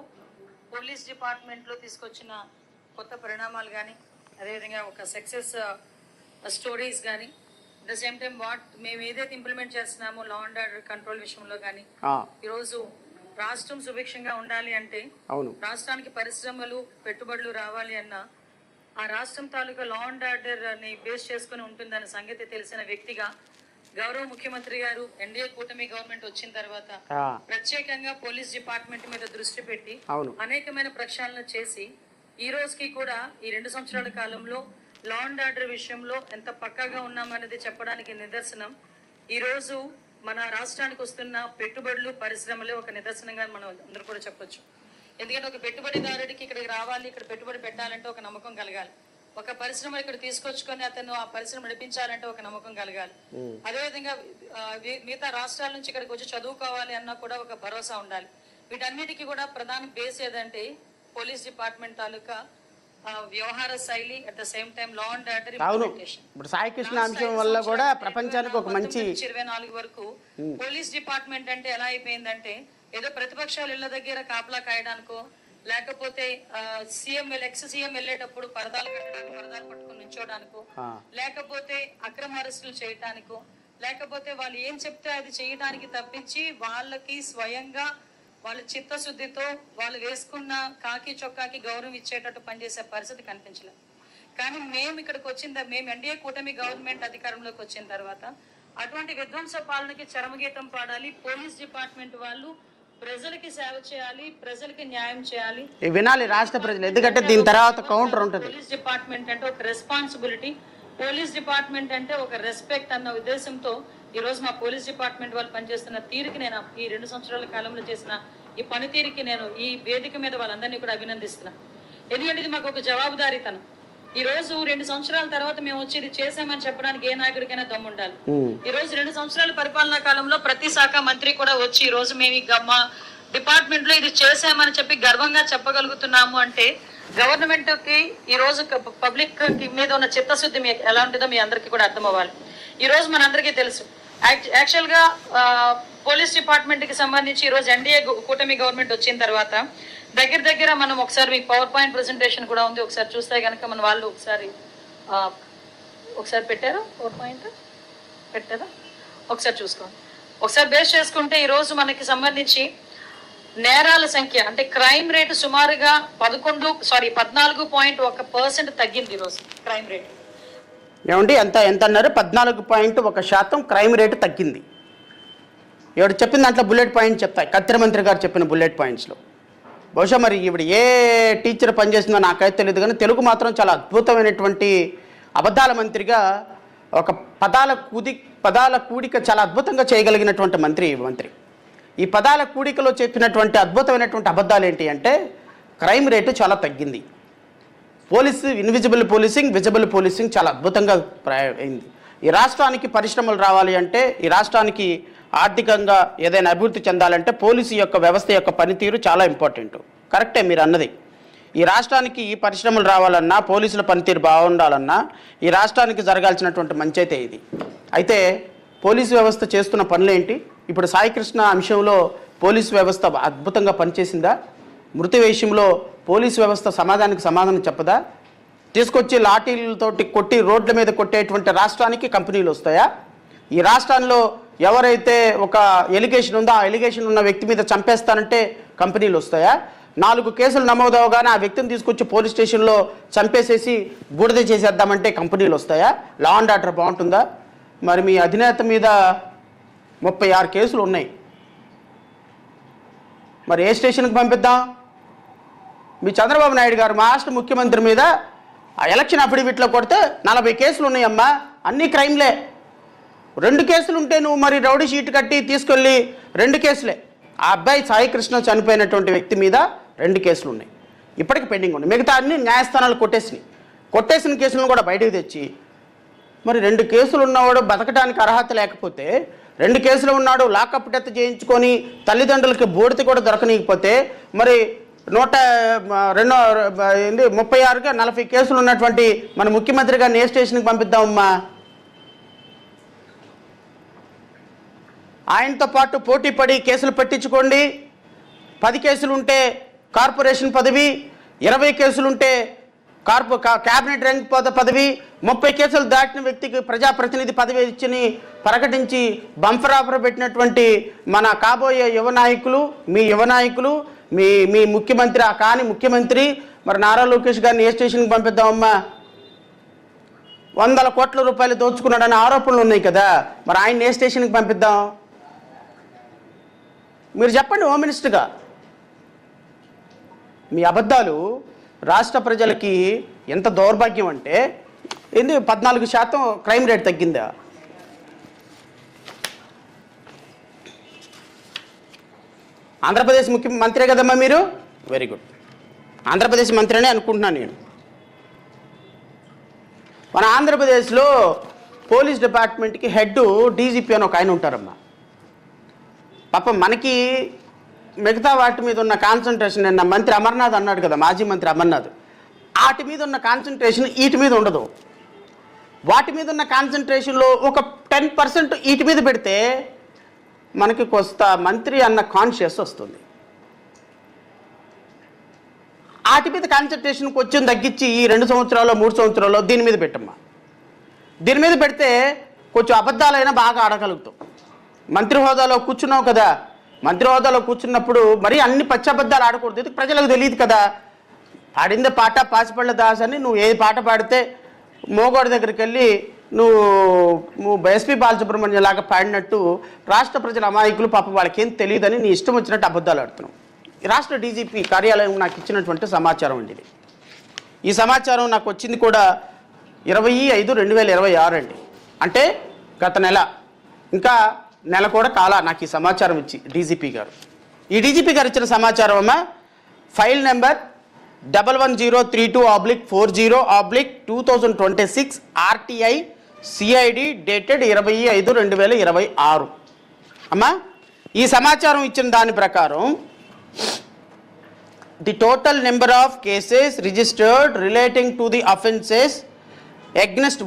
Speaker 3: పోలీస్ డిపార్ట్మెంట్లో తీసుకొచ్చిన కొత్త పరిణామాలు కానీ, అదేవిధంగా ఒక సక్సెస్ స్టోరీస్ కానీ, అట్ ద సేమ్ టైం మేము ఏదైతే ఇంప్లిమెంట్ చేస్తున్నామో లా అండ్ ఆర్డర్ కంట్రోల్ విషయంలో కానీ, ఈరోజు రాష్ట్రం సుభిక్షంగా ఉండాలి అంటే, రాష్ట్రానికి పరిశ్రమలు పెట్టుబడులు రావాలి అన్న ఆ రాష్ట్రం తాలూకా లా అండ్ ఆర్డర్ ని బేస్ చేసుకుని ఉంటుందన్న సంగతి తెలిసిన వ్యక్తిగా గౌరవ ముఖ్యమంత్రి గారు ఎన్డీఏ కూటమి గవర్నమెంట్ వచ్చిన తర్వాత ప్రత్యేకంగా పోలీస్ డిపార్ట్మెంట్ మీద దృష్టి పెట్టి అనేకమైన ప్రక్షాళన చేసి ఈ రోజుకి కూడా ఈ 2 సంవత్సరాల కాలంలో లా అండ్ ఆర్డర్ విషయంలో ఎంత పక్కాగా ఉన్నామనేది చెప్పడానికి నిదర్శనం ఈ రోజు మన రాష్ట్రానికి వస్తున్న పెట్టుబడులు, పరిశ్రమలు ఒక నిదర్శనంగా మనం అందరూ కూడా చెప్పొచ్చు. ఎందుకంటే ఒక పెట్టుబడిదారుడికి ఇక్కడికి రావాలి, ఇక్కడ పెట్టుబడి పెట్టాలంటే ఒక నమ్మకం కలగాలి. ఒక పరిశ్రమ ఇక్కడ తీసుకొచ్చుకొని అతను ఆ పరిశ్రమ నడిపించాలంటే ఒక నమ్మకం కలగాలి. అదేవిధంగా మిగతా రాష్ట్రాల నుంచి ఇక్కడికి వచ్చి చదువుకోవాలి అన్నా కూడా ఒక భరోసా ఉండాలి. వీటన్నిటికీ కూడా ప్రధాన బేస్ ఏదంటే పోలీస్ డిపార్ట్మెంట్ తాలూకా వ్యవహార శైలి, at the same time law and order implementation.
Speaker 1: ఇప్పుడు సాయికృష్ణ అంశం వల్ల కూడా ప్రపంచానికి ఒక మంచి
Speaker 3: 24 వరకు పోలీస్ డిపార్ట్మెంట్ అంటే ఎలా అయిపోయిందంటే ఏదో ప్రతిపక్షాలు ఇళ్ల దగ్గర కాపలా కాయడానికో, లేకపోతే ఎక్స్ సీఎం వెళ్ళేటప్పుడు పరదాలు పట్టుకుని నుంచోడానికో, లేకపోతే అక్రమ అరెస్టులు చేయడానికో, లేకపోతే వాళ్ళు ఏం చెప్తే అది చేయడానికి తప్పించి వాళ్ళకి స్వయంగా వాళ్ళ చిత్తశుద్ధితో వాళ్ళు వేసుకున్న కాకి చొక్కాకి గౌరవం ఇచ్చేటట్టు పనిచేసే పరిస్థితి కనిపించలేదు. కానీ మేము ఎన్డీఏ కూటమి గవర్నమెంట్ అధికారంలోకి వచ్చిన తర్వాత అటువంటి విధ్వంస పాలనకి చరమగీతం పాడాలి. పోలీస్ డిపార్ట్మెంట్ వాళ్ళు ప్రజలకి సేవ చేయాలి, ప్రజలకి న్యాయం చేయాలి,
Speaker 1: వినాలి రాష్ట్ర ప్రజలు. ఎందుకంటే దీని తర్వాత కౌంటర్ ఉంటుంది.
Speaker 3: పోలీస్ డిపార్ట్మెంట్ అంటే ఒక రెస్పాన్సిబిలిటీ, పోలీస్ డిపార్ట్మెంట్ అంటే ఒక రెస్పెక్ట్ అన్న ఉద్దేశంతో ఈ రోజు మా పోలీస్ డిపార్ట్మెంట్ వాళ్ళు పనిచేస్తున్న తీరుకి నేను ఈ 2 సంవత్సరాల కాలంలో చేసిన ఈ పనితీరుకి నేను ఈ వేదిక మీద వాళ్ళందరినీ కూడా అభినందిస్తున్నా. ఎందుకంటే ఇది మాకు ఒక జవాబుదారీతనం. ఈ రోజు 2 సంవత్సరాల తర్వాత మేము వచ్చి ఇది చేసామని చెప్పడానికి ఏ నాయకుడికైనా దమ్ము ఉండాలి. ఈ రోజు 2 సంవత్సరాల పరిపాలనా కాలంలో ప్రతి శాఖ మంత్రి కూడా వచ్చి ఈ రోజు మేము మా డిపార్ట్మెంట్ లో ఇది చేసామని చెప్పి గర్వంగా చెప్పగలుగుతున్నాము అంటే గవర్నమెంట్ కి ఈ రోజు పబ్లిక్ మీద ఉన్న చిత్తశుద్ధి మీకు ఎలా ఉంటుందో మీ అందరికీ కూడా అర్థం అవ్వాలి. ఈ రోజు మనందరికీ తెలుసు, యాక్చువల్ గా పోలీస్ డిపార్ట్మెంట్ కి సంబంధించి ఈ రోజు ఎన్డీఏ కూటమి గవర్నమెంట్ వచ్చిన తర్వాత దగ్గర మనం ఒకసారి మీకు పవర్ పాయింట్ ప్రెజెంటేషన్ కూడా ఉంది, ఒకసారి చూస్తే కనుక మన వాళ్ళు ఒకసారి పెట్టారా? పవర్ పాయింట్ పెట్టారా? ఒకసారి చూసుకోండి. ఒకసారి బేస్ చేసుకుంటే ఈరోజు మనకి సంబంధించి నేరాల సంఖ్య అంటే క్రైమ్ రేటు సుమారుగా 14.1% తగ్గింది ఈరోజు క్రైమ్ రేట్.
Speaker 1: ఏమండి ఎంత అన్నారు? 14.1% క్రైమ్ రేటు తగ్గింది. ఎవరు చెప్పిన దాంట్లో బుల్లెట్ పాయింట్ చెప్తాయి, కత్తిర మంత్రి గారు చెప్పిన బుల్లెట్ పాయింట్స్లో. బహుశా మరి ఇప్పుడు ఏ టీచర్ పనిచేసిందో నాకైతే తెలియదు, కానీ తెలుగు మాత్రం చాలా అద్భుతమైనటువంటి అబద్ధాల మంత్రిగా ఒక పదాల కూడిక చాలా అద్భుతంగా చేయగలిగినటువంటి మంత్రి. ఈ పదాల కూడికలో చెప్పినటువంటి అద్భుతమైనటువంటి అబద్ధాలు ఏంటి అంటే క్రైమ్ రేటు చాలా తగ్గింది, ఇన్విజిబుల్ పోలీసింగ్, విజిబుల్ పోలీసింగ్ చాలా అద్భుతంగా అయింది. ఈ రాష్ట్రానికి పరిశ్రమలు రావాలి అంటే, ఈ రాష్ట్రానికి ఆర్థికంగా ఏదైనా అభివృద్ధి చెందాలంటే పోలీసు యొక్క వ్యవస్థ యొక్క పనితీరు చాలా ఇంపార్టెంట్. కరెక్టే మీరు అన్నది. ఈ రాష్ట్రానికి ఈ పరిశ్రమలు రావాలన్నా, పోలీసుల పనితీరు బాగుండాలన్నా ఈ రాష్ట్రానికి జరగాల్సినటువంటి మంచి అయితే ఇది. అయితే పోలీసు వ్యవస్థ చేస్తున్న పనులేంటి? ఇప్పుడు సాయికృష్ణ అంశంలో పోలీసు వ్యవస్థ అద్భుతంగా పనిచేసిందా? మృతి విషయంలో పోలీసు వ్యవస్థ సమాధానం చెప్పదా? తీసుకొచ్చి లాఠీలతోటి కొట్టి రోడ్ల మీద కొట్టేటువంటి రాష్ట్రానికి కంపెనీలు వస్తాయా? ఈ రాష్ట్రంలో ఎవరైతే ఒక ఎలిగేషన్ ఉందో ఆ ఎలిగేషన్ ఉన్న వ్యక్తి మీద చంపేస్తానంటే కంపెనీలు వస్తాయా? 4 కేసులు నమోదవగానే ఆ వ్యక్తిని తీసుకొచ్చి పోలీస్ స్టేషన్లో చంపేసేసి బూడిద చేసేద్దామంటే కంపెనీలు వస్తాయా? లా అండ్ ఆర్డర్ బాగుంటుందా? మరి మీ అధినేత మీద 36 కేసులు ఉన్నాయి, మరి ఏ స్టేషన్కి పంపిద్దాం? మీ చంద్రబాబు నాయుడు గారు మా రాష్ట్ర ముఖ్యమంత్రి మీద ఆ ఎలక్షన్ అఫిడవిట్లో కొడితే 40 కేసులు ఉన్నాయమ్మా, అన్నీ క్రైమ్లే. 2 కేసులు ఉంటే నువ్వు మరి రౌడీ షీట్ కట్టి తీసుకెళ్ళి 2 కేసులే. ఆ అబ్బాయి సాయికృష్ణ చనిపోయినటువంటి వ్యక్తి మీద 2 కేసులు ఉన్నాయి, ఇప్పటికి పెండింగ్ ఉన్నాయి. మిగతా అన్ని న్యాయస్థానాలు కొట్టేసిన కేసులను కూడా బయటకు తెచ్చి మరి 2 కేసులు ఉన్నవాడు బతకడానికి అర్హత లేకపోతే, 2 కేసులు ఉన్నాడు లాకప్ డెత్ చేయించుకొని తల్లిదండ్రులకి బోడితే కూడా దొరకనీయకపోతే మరి 36గా 40 కేసులు ఉన్నటువంటి మన ముఖ్యమంత్రి గారిని ఏ స్టేషన్కి పంపిద్దామమ్మా? ఆయనతో పాటు పోటీ పడి కేసులు పెట్టించుకోండి. 10 కేసులు ఉంటే కార్పొరేషన్ పదవి, 20 కేసులుంటే క్యాబినెట్ ర్యాంక్ పదవి, 30 కేసులు దాటిన వ్యక్తికి ప్రజాప్రతినిధి పదవి ఇచ్చి ప్రకటించి బంపర్ ఆఫర్ పెట్టినటువంటి మన కాబోయే యువ నాయకులు మీ ముఖ్యమంత్రి, కాని ముఖ్యమంత్రి మరి నారా లోకేష్ గారిని ఏ స్టేషన్కి పంపిద్దామమ్మా? 100 కోట్ల రూపాయలు దోచుకున్నాడని ఆరోపణలు ఉన్నాయి కదా, మరి ఆయన ఏ స్టేషన్కి పంపిద్దాం? మీరు చెప్పండి హోమ్ మినిస్టర్గా. మీ అబద్ధాలు రాష్ట్ర ప్రజలకి ఎంత దౌర్భాగ్యం అంటే, 14% క్రైమ్ రేట్ తగ్గిందా? ఆంధ్రప్రదేశ్ ముఖ్యమంత్రే కదమ్మా మీరు? వెరీ గుడ్, ఆంధ్రప్రదేశ్ మంత్రి అనే అనుకుంటున్నాను నేను. మన ఆంధ్రప్రదేశ్లో పోలీస్ డిపార్ట్మెంట్కి హెడ్ డీజీపీ అని ఒక ఆయన ఉంటారమ్మా. పాపం మనకి మిగతా వాటి మీద ఉన్న కాన్సన్ట్రేషన్, నిన్న మంత్రి అమర్నాథ్ అన్నాడు కదా, మాజీ మంత్రి అమర్నాథ్, వాటి మీద ఉన్న కాన్సన్ట్రేషన్ వీటి మీద ఉండదు. వాటి మీద ఉన్న కాన్సన్ట్రేషన్లో ఒక 10% వీటి మీద పెడితే మనకి కొస్త మంత్రి అన్న కాన్షియస్ వస్తుంది. వాటి మీద కాన్సన్ట్రేషన్ కొంచెం తగ్గించి ఈ 2 సంవత్సరాలు 3 సంవత్సరాలు దీని మీద పెట్టమ్మా. దీని మీద పెడితే కొంచెం అబద్ధాలైనా బాగా ఆడగలుగుతాం. మంత్రి హోదాలో కూర్చున్నావు కదా, మంత్రి హోదాలో కూర్చున్నప్పుడు మరి అన్ని పచ్చబద్ధాలు ఆడకూడదు, ఇది ప్రజలకు తెలియదు కదా. పాడిందే పాట పాసిపళ్ళ దాస్ అని నువ్వు ఏ పాట పాడితే మోగోడి దగ్గరికి వెళ్ళి నువ్వు ఎస్పీ బాలసుబ్రహ్మణ్యం లాగా పాడినట్టు రాష్ట్ర ప్రజల అమాయకులు పాపం వాళ్ళకేం తెలియదని నీ ఇష్టం వచ్చినట్టు అబద్ధాలు ఆడుతున్నావు. రాష్ట్ర డీజీపీ కార్యాలయం నాకు ఇచ్చినటువంటి సమాచారం అండి ఇది. ఈ సమాచారం నాకు వచ్చింది కూడా 25/5/2026 అండి, అంటే గత నెల. ఇంకా నెల కూడా కాలా నాకు ఈ సమాచారం ఇచ్చి డీజీపీ గారు. ఈ డీజీపీ గారు ఇచ్చిన సమాచారం అమ్మా, file number 11032/40/2026 RTI CID dated 25/5/2026. అమ్మా ఈ సమాచారం ఇచ్చిన దాని ప్రకారం the total number of cases registered relating to the offences against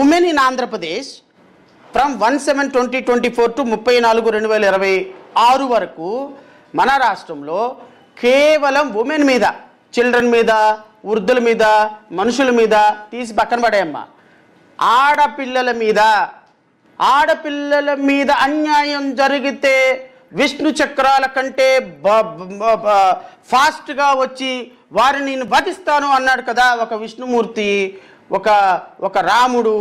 Speaker 1: women in Andhra Pradesh from 1/7/2024 to 30/4/2026 వరకు మన రాష్ట్రంలో కేవలం ఉమెన్ మీద, చిల్డ్రన్ మీద, వృద్ధుల మీద, మనుషుల మీద తీసి పక్కన పడేయమ్మా, ఆడపిల్లల మీద అన్యాయం జరిగితే విష్ణు చక్రాల కంటే ఫాస్ట్గా వచ్చి వారిని నేను వధిస్తాను అన్నాడు కదా ఒక విష్ణుమూర్తి, ఒక రాముడు,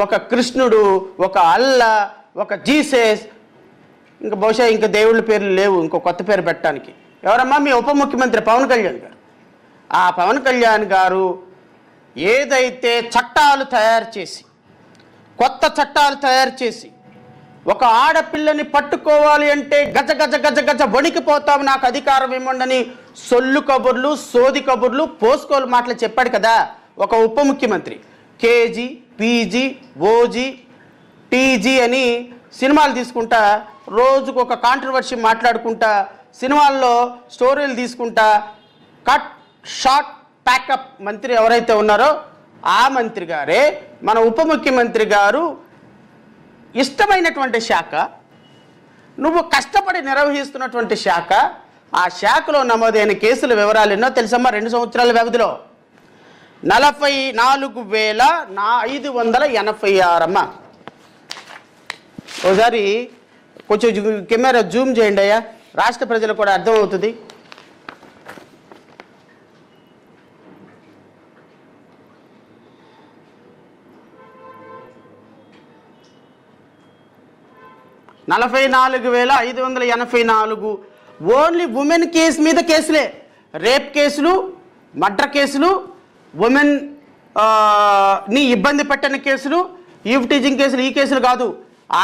Speaker 1: ఒక కృష్ణుడు, ఒక అల్లా, ఒక జీసస్, ఇంకా బహుశా ఇంకా దేవుళ్ళ పేర్లు లేవు ఇంకో కొత్త పేరు పెట్టడానికి. ఎవరమ్మా? మీ ఉప ముఖ్యమంత్రి పవన్ కళ్యాణ్ గారు. ఆ పవన్ కళ్యాణ్ గారు ఏదైతే చట్టాలు తయారు చేసి, కొత్త చట్టాలు తయారు చేసి, ఒక ఆడపిల్లని పట్టుకోవాలి అంటే గజ గజ గజ గజ వణికిపోతాం, నాకు అధికారం ఇవ్వండి, సొల్లు కబుర్లు, సోది కబుర్లు, పోసుకోలు మాటలు చెప్పాడు కదా ఒక ఉప ముఖ్యమంత్రి. కేజీ, పీజీ, ఓజీ, టీజీ అని సినిమాలు తీసుకుంటా, రోజుకు ఒక కాంట్రవర్సీ మాట్లాడుకుంటా, సినిమాల్లో స్టోరీలు తీసుకుంటా, కట్ షార్ట్ ప్యాకప్ మంత్రి ఎవరైతే ఉన్నారో ఆ మంత్రి గారే మన ఉప ముఖ్యమంత్రి గారు. ఇష్టమైనటువంటి శాఖ, నువ్వు కష్టపడి నిర్వహిస్తున్నటువంటి శాఖ, ఆ శాఖలో నమోదైన కేసుల వివరాలు ఎన్నో తెలుసమ్మా? 2 సంవత్సరాల వ్యవధిలో 44,586 అమ్మా. ఒకసారి కొంచెం కెమెరా జూమ్ చేయండి అయ్యా, రాష్ట్ర ప్రజలకు కూడా అర్థమవుతుంది. $44,584 ఓన్లీ ఉమెన్ కేసు మీద కేసులే. రేప్ కేసులు, మర్డర్ కేసులు, ఉమెన్ ని ఇబ్బంది పెట్టని కేసులు, ఈవ్ టీజింగ్ కేసులు, ఈ కేసులు కాదు.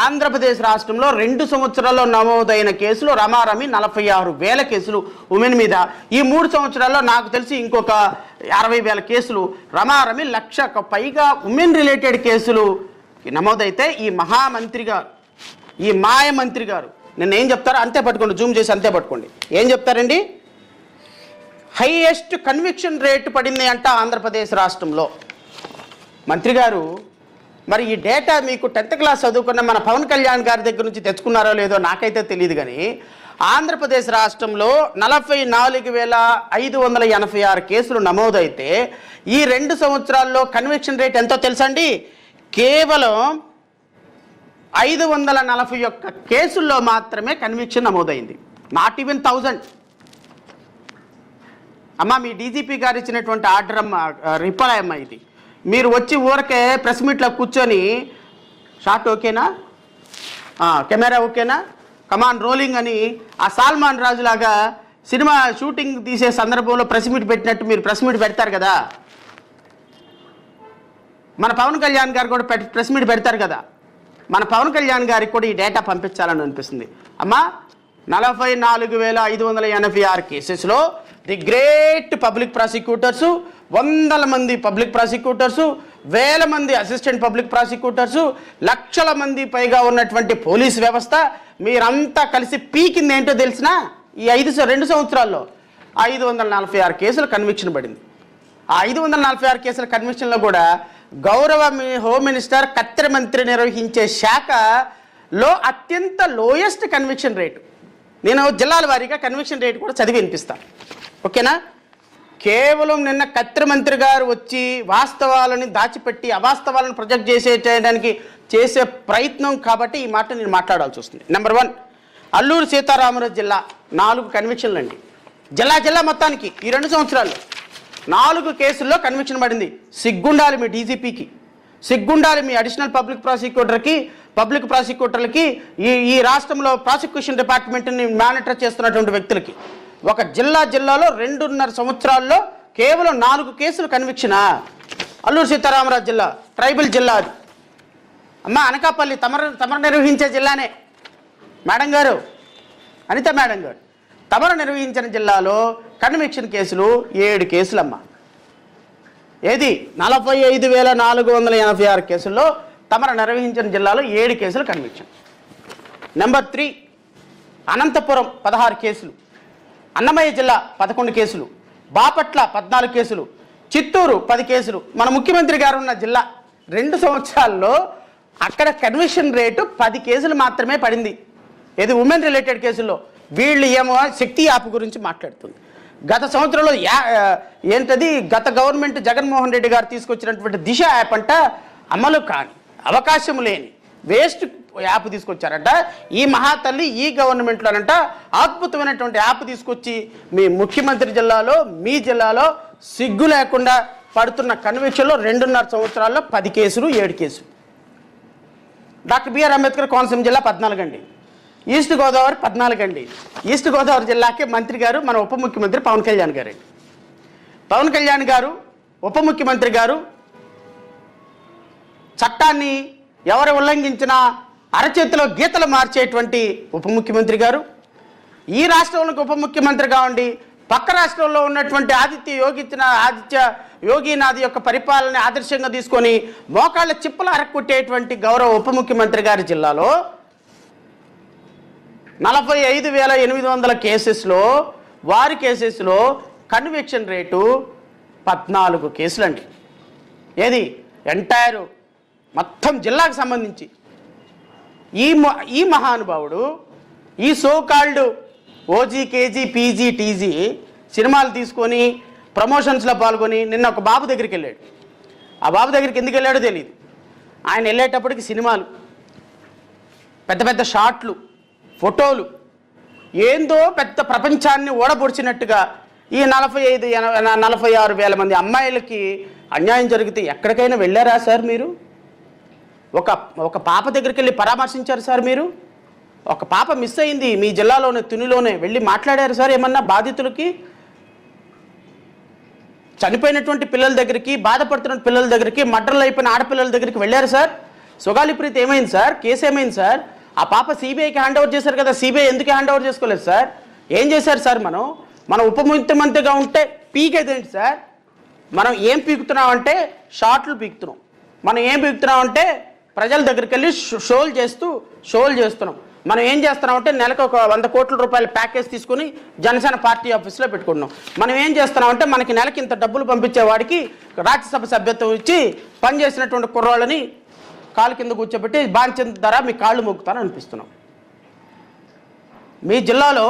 Speaker 1: ఆంధ్రప్రదేశ్ రాష్ట్రంలో 2 సంవత్సరాల్లో నమోదైన కేసులు రమారమి 46,000 కేసులు ఉమెన్ మీద. ఈ 3 సంవత్సరాల్లో నాకు తెలిసి ఇంకొక 60,000 కేసులు, రమారమి 1,00,000కు పైగా ఉమెన్ రిలేటెడ్ కేసులు నమోదైతే ఈ మహామంత్రి గారు, ఈ మాయ మంత్రి గారు నిన్న ఏం చెప్తారో అంతే పట్టుకోండి, జూమ్ చేసి అంతే పట్టుకోండి. ఏం చెప్తారండి? హైయెస్ట్ కన్విక్షన్ రేటు పడింది అంట ఆంధ్రప్రదేశ్ రాష్ట్రంలో. మంత్రి గారు, మరి ఈ డేటా మీకు 10th క్లాస్ చదువుకున్న మన పవన్ కళ్యాణ్ గారి దగ్గర నుంచి తెచ్చుకున్నారో లేదో నాకైతే తెలియదు, కానీ ఆంధ్రప్రదేశ్ రాష్ట్రంలో 44,586 కేసులు నమోదైతే ఈ 2 సంవత్సరాల్లో కన్విక్షన్ రేట్ ఎంతో తెలుసండి? కేవలం 541 కేసుల్లో మాత్రమే కన్విక్షన్ నమోదైంది. Not even 1000. అమ్మ, మీ డీజీపీ గారు ఇచ్చినటువంటి ఆర్డర్ అమ్మ, రిప్లై అమ్మ ఇది. మీరు వచ్చి ఊరకే ప్రెస్ మీట్లో కూర్చొని షాట్ ఓకేనా, కెమెరా ఓకేనా, కమాన్ రోలింగ్ అని ఆ సల్మాన్ రాజులాగా సినిమా షూటింగ్ తీసే సందర్భంలో ప్రెస్ మీట్ పెట్టినట్టు మీరు ప్రెస్ మీట్ పెడతారు కదా. మన పవన్ కళ్యాణ్ గారు కూడా ప్రెస్ మీట్ పెడతారు కదా. మన పవన్ కళ్యాణ్ గారికి కూడా ఈ డేటా పంపించాలని అనిపిస్తుంది. అమ్మా, 44,586 కేసెస్లో ది గ్రేట్ పబ్లిక్ ప్రాసిక్యూటర్సు, 100 మంది పబ్లిక్ ప్రాసిక్యూటర్సు, 1000 మంది అసిస్టెంట్ పబ్లిక్ ప్రాసిక్యూటర్సు, లక్షల మంది పైగా ఉన్నటువంటి పోలీస్ వ్యవస్థ, మీరంతా కలిసి పీకింది ఏంటో తెలిసినా ఈ 2 సంవత్సరాల్లో 546 కేసులు కన్విక్షన్ పడింది. ఆ 546 కేసుల కన్విక్షన్లో కూడా గౌరవ హోమ్ మినిస్టర్ కత్తెర మంత్రి నిర్వహించే శాఖలో అత్యంత లోయెస్ట్ కన్విక్షన్ రేటు. నేను జిల్లాల వారీగా కన్విక్షన్ రేటు కూడా చదివి వినిపిస్తాను, ఓకేనా? కేవలం నిన్న కత్తెర మంత్రి గారు వచ్చి వాస్తవాలని దాచిపెట్టి అవాస్తవాలను ప్రొజెక్ట్ చేయడానికి చేసే ప్రయత్నం కాబట్టి ఈ మాట నేను మాట్లాడాల్సి వస్తుంది. నెంబర్ 1, అల్లూరు సీతారామరాజు జిల్లా 4 కన్విక్షన్లు అండి. జిల్లా మొత్తానికి ఈ 2 సంవత్సరాలు 4 కేసుల్లో కన్విక్షన్ పడింది. సిగ్గుండాలి మీ డీజీపీకి, సిగ్గుండాలి మీ అడిషనల్ పబ్లిక్ ప్రాసిక్యూటర్లకి, ఈ రాష్ట్రంలో ప్రాసిక్యూషన్ డిపార్ట్మెంట్ని మానిటర్ చేస్తున్నటువంటి వ్యక్తులకి. ఒక జిల్లాలో 2.5 సంవత్సరాల్లో కేవలం 4 కేసులు కన్విక్షనా? అల్లూరు సీతారామరాజు జిల్లా ట్రైబల్ జిల్లా అది. అమ్మ, అనకాపల్లి తమరు నిర్వహించే జిల్లానే మేడం గారు, అనిత మేడం గారు. తమరు నిర్వహించిన జిల్లాలో కన్విక్షన్ కేసులు 7 కేసులమ్మ. ఏది 45,486 కేసుల్లో తమరు నిర్వహించిన జిల్లాలో 7 కేసులు కన్విక్షన్. నెంబర్ 3, అనంతపురం 16 కేసులు, అన్నమయ్య జిల్లా 11 కేసులు, బాపట్ల 14 కేసులు, చిత్తూరు 10 కేసులు. మన ముఖ్యమంత్రి గారు ఉన్న జిల్లా 2 సంవత్సరాల్లో అక్కడ కన్విక్షన్ రేటు 10 కేసులు మాత్రమే పడింది. ఇది ఉమెన్ రిలేటెడ్ కేసుల్లో. వీళ్ళు ఏమో శక్తి యాప్ గురించి మాట్లాడుతుంది. గత సంవత్సరంలో ఏంటది గత గవర్నమెంట్ జగన్మోహన్ రెడ్డి గారు తీసుకొచ్చినటువంటి దిశ యాప్ అంట అమలు కాని, అవకాశం లేని వేస్ట్ యాప్ తీసుకొచ్చారంట. ఈ మహాతల్లి ఈ గవర్నమెంట్లోనంట అద్భుతమైనటువంటి యాప్ తీసుకొచ్చి మీ ముఖ్యమంత్రి జిల్లాలో, మీ జిల్లాలో సిగ్గు లేకుండా పడుతున్న కన్విక్షన్లో 2.5 సంవత్సరాల్లో 10 కేసులు 7 కేసులు. డాక్టర్ బిఆర్ అంబేద్కర్ కోనసీమ జిల్లా 14 అండి, ఈస్ట్ గోదావరి 14 అండి. ఈస్ట్ గోదావరి జిల్లాకే మంత్రి గారు మన ఉప ముఖ్యమంత్రి పవన్ కళ్యాణ్ గారు అండి. పవన్ కళ్యాణ్ గారు ఉప ముఖ్యమంత్రి గారు చట్టాన్ని ఎవరు ఉల్లంఘించినా అరచేతిలో గీతలు మార్చేటువంటి ఉప ముఖ్యమంత్రి గారు ఈ రాష్ట్రంలోకి ఉప ముఖ్యమంత్రిగా ఉండి పక్క రాష్ట్రంలో ఉన్నటువంటి ఆదిత్య యోగినాథ్ యొక్క పరిపాలన ఆదర్శంగా తీసుకొని మోకాళ్ళ చిప్పలు అరక్కొట్టేటువంటి గౌరవ ఉప ముఖ్యమంత్రి గారి జిల్లాలో 45,800 కేసెస్లో వారి కేసెస్లో కన్విక్షన్ రేటు 14 కేసులు అండి. ఏది ఎంటైర్ మొత్తం జిల్లాకు సంబంధించి ఈ మహానుభావుడు ఈ so called OG, KG, PG, TG సినిమాలు తీసుకొని ప్రమోషన్స్లో పాల్గొని నిన్న ఒక బాబు దగ్గరికి వెళ్ళాడు. ఆ బాబు దగ్గరికి ఎందుకు వెళ్ళాడో తెలియదు. ఆయన వెళ్ళేటప్పటికి సినిమాలు, పెద్ద పెద్ద షాట్లు, ఫోటోలు, ఏందో పెద్ద ప్రపంచాన్ని ఓడబొడిచినట్టుగా ఈ 46,000 మంది అమ్మాయిలకి అన్యాయం జరిగితే ఎక్కడికైనా వెళ్ళారా సార్ మీరు? ఒక పాప దగ్గరికి వెళ్ళి పరామర్శించారు సార్ మీరు? ఒక పాప మిస్ అయింది మీ జిల్లాలోనే, తునిలోనే వెళ్ళి మాట్లాడారు సార్ ఏమన్నా బాధితులకి? చనిపోయినటువంటి పిల్లల దగ్గరికి, బాధపడుతున్న పిల్లల దగ్గరికి, మర్డర్లు అయిపోయిన ఆడపిల్లల దగ్గరికి వెళ్ళారు సార్? సుగాలి ప్రీతి ఏమైంది సార్? కేసు ఏమైంది సార్? ఆ పాప సిబిఐకి హ్యాండ్ ఓవర్ చేశారు కదా, సిబిఐ ఎందుకు హ్యాండ్ ఓవర్ చేసుకోలేదు సార్? ఏం చేశారు సార్? మన ఉప ముఖ్యమంత్రిగా ఉంటే పీకేదేంటి సార్? మనం ఏం పీకుతున్నామంటే షార్ట్లు పీకుతున్నాం. మనం ఏం పీకుతున్నామంటే ప్రజల దగ్గరికి వెళ్ళి షోలు చేస్తున్నాం. మనం ఏం చేస్తున్నామంటే నెలకు ఒక 100 కోట్ల రూపాయల ప్యాకేజ్ తీసుకుని జనసేన పార్టీ ఆఫీస్లో పెట్టుకుంటున్నాం. మనం ఏం చేస్తున్నామంటే మనకి నెలకి ఇంత డబ్బులు పంపించే వాడికి రాజ్యసభ సభ్యత్వం ఇచ్చి పనిచేసినటువంటి కుర్రాళ్ళని కాలు కింద కూర్చోబెట్టి బాంచన్ ధర మీ కాళ్ళు మొక్కుతాను అనిపిస్తున్నాం. మీ జిల్లాలో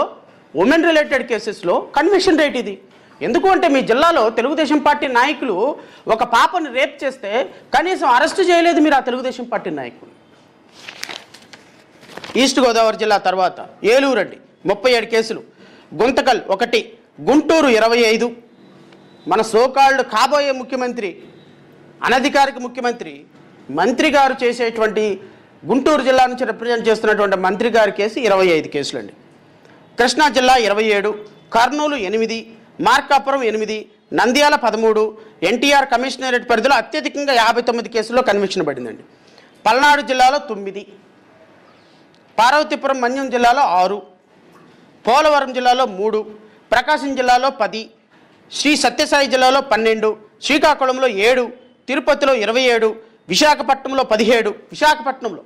Speaker 1: ఉమెన్ రిలేటెడ్ కేసెస్లో కన్విక్షన్ రేట్ ఇది. ఎందుకు అంటే మీ జిల్లాలో తెలుగుదేశం పార్టీ నాయకులు ఒక పాపని రేప్ చేస్తే కనీసం అరెస్టు చేయలేదు మీరు ఆ తెలుగుదేశం పార్టీ నాయకులు. ఈస్ట్ గోదావరి జిల్లా తర్వాత ఏలూరు అండి, 37 కేసులు. గుంతకల్ 1, గుంటూరు 25. మన సోకాల్డ్ కాబోయే ముఖ్యమంత్రి, అనధికారిక ముఖ్యమంత్రి, మంత్రి గారు చేసేటువంటి గుంటూరు జిల్లా నుంచి రిప్రజెంట్ చేస్తున్నటువంటి మంత్రి గారి కేసు 25 కేసులు అండి. కృష్ణా జిల్లా 27, కర్నూలు 8, మార్కాపురం 8, నంద్యాల 13. ఎన్టీఆర్ కమిషనరేట్ పరిధిలో అత్యధికంగా 59 కేసుల్లో కన్విక్షన్ పడిందండి. పల్నాడు జిల్లాలో 9, పార్వతీపురం మన్యం జిల్లాలో 6, పోలవరం జిల్లాలో 3, ప్రకాశం జిల్లాలో 10, శ్రీ సత్యసాయి జిల్లాలో 12, శ్రీకాకుళంలో 7, తిరుపతిలో 27, విశాఖపట్నంలో 17, విశాఖపట్నంలో,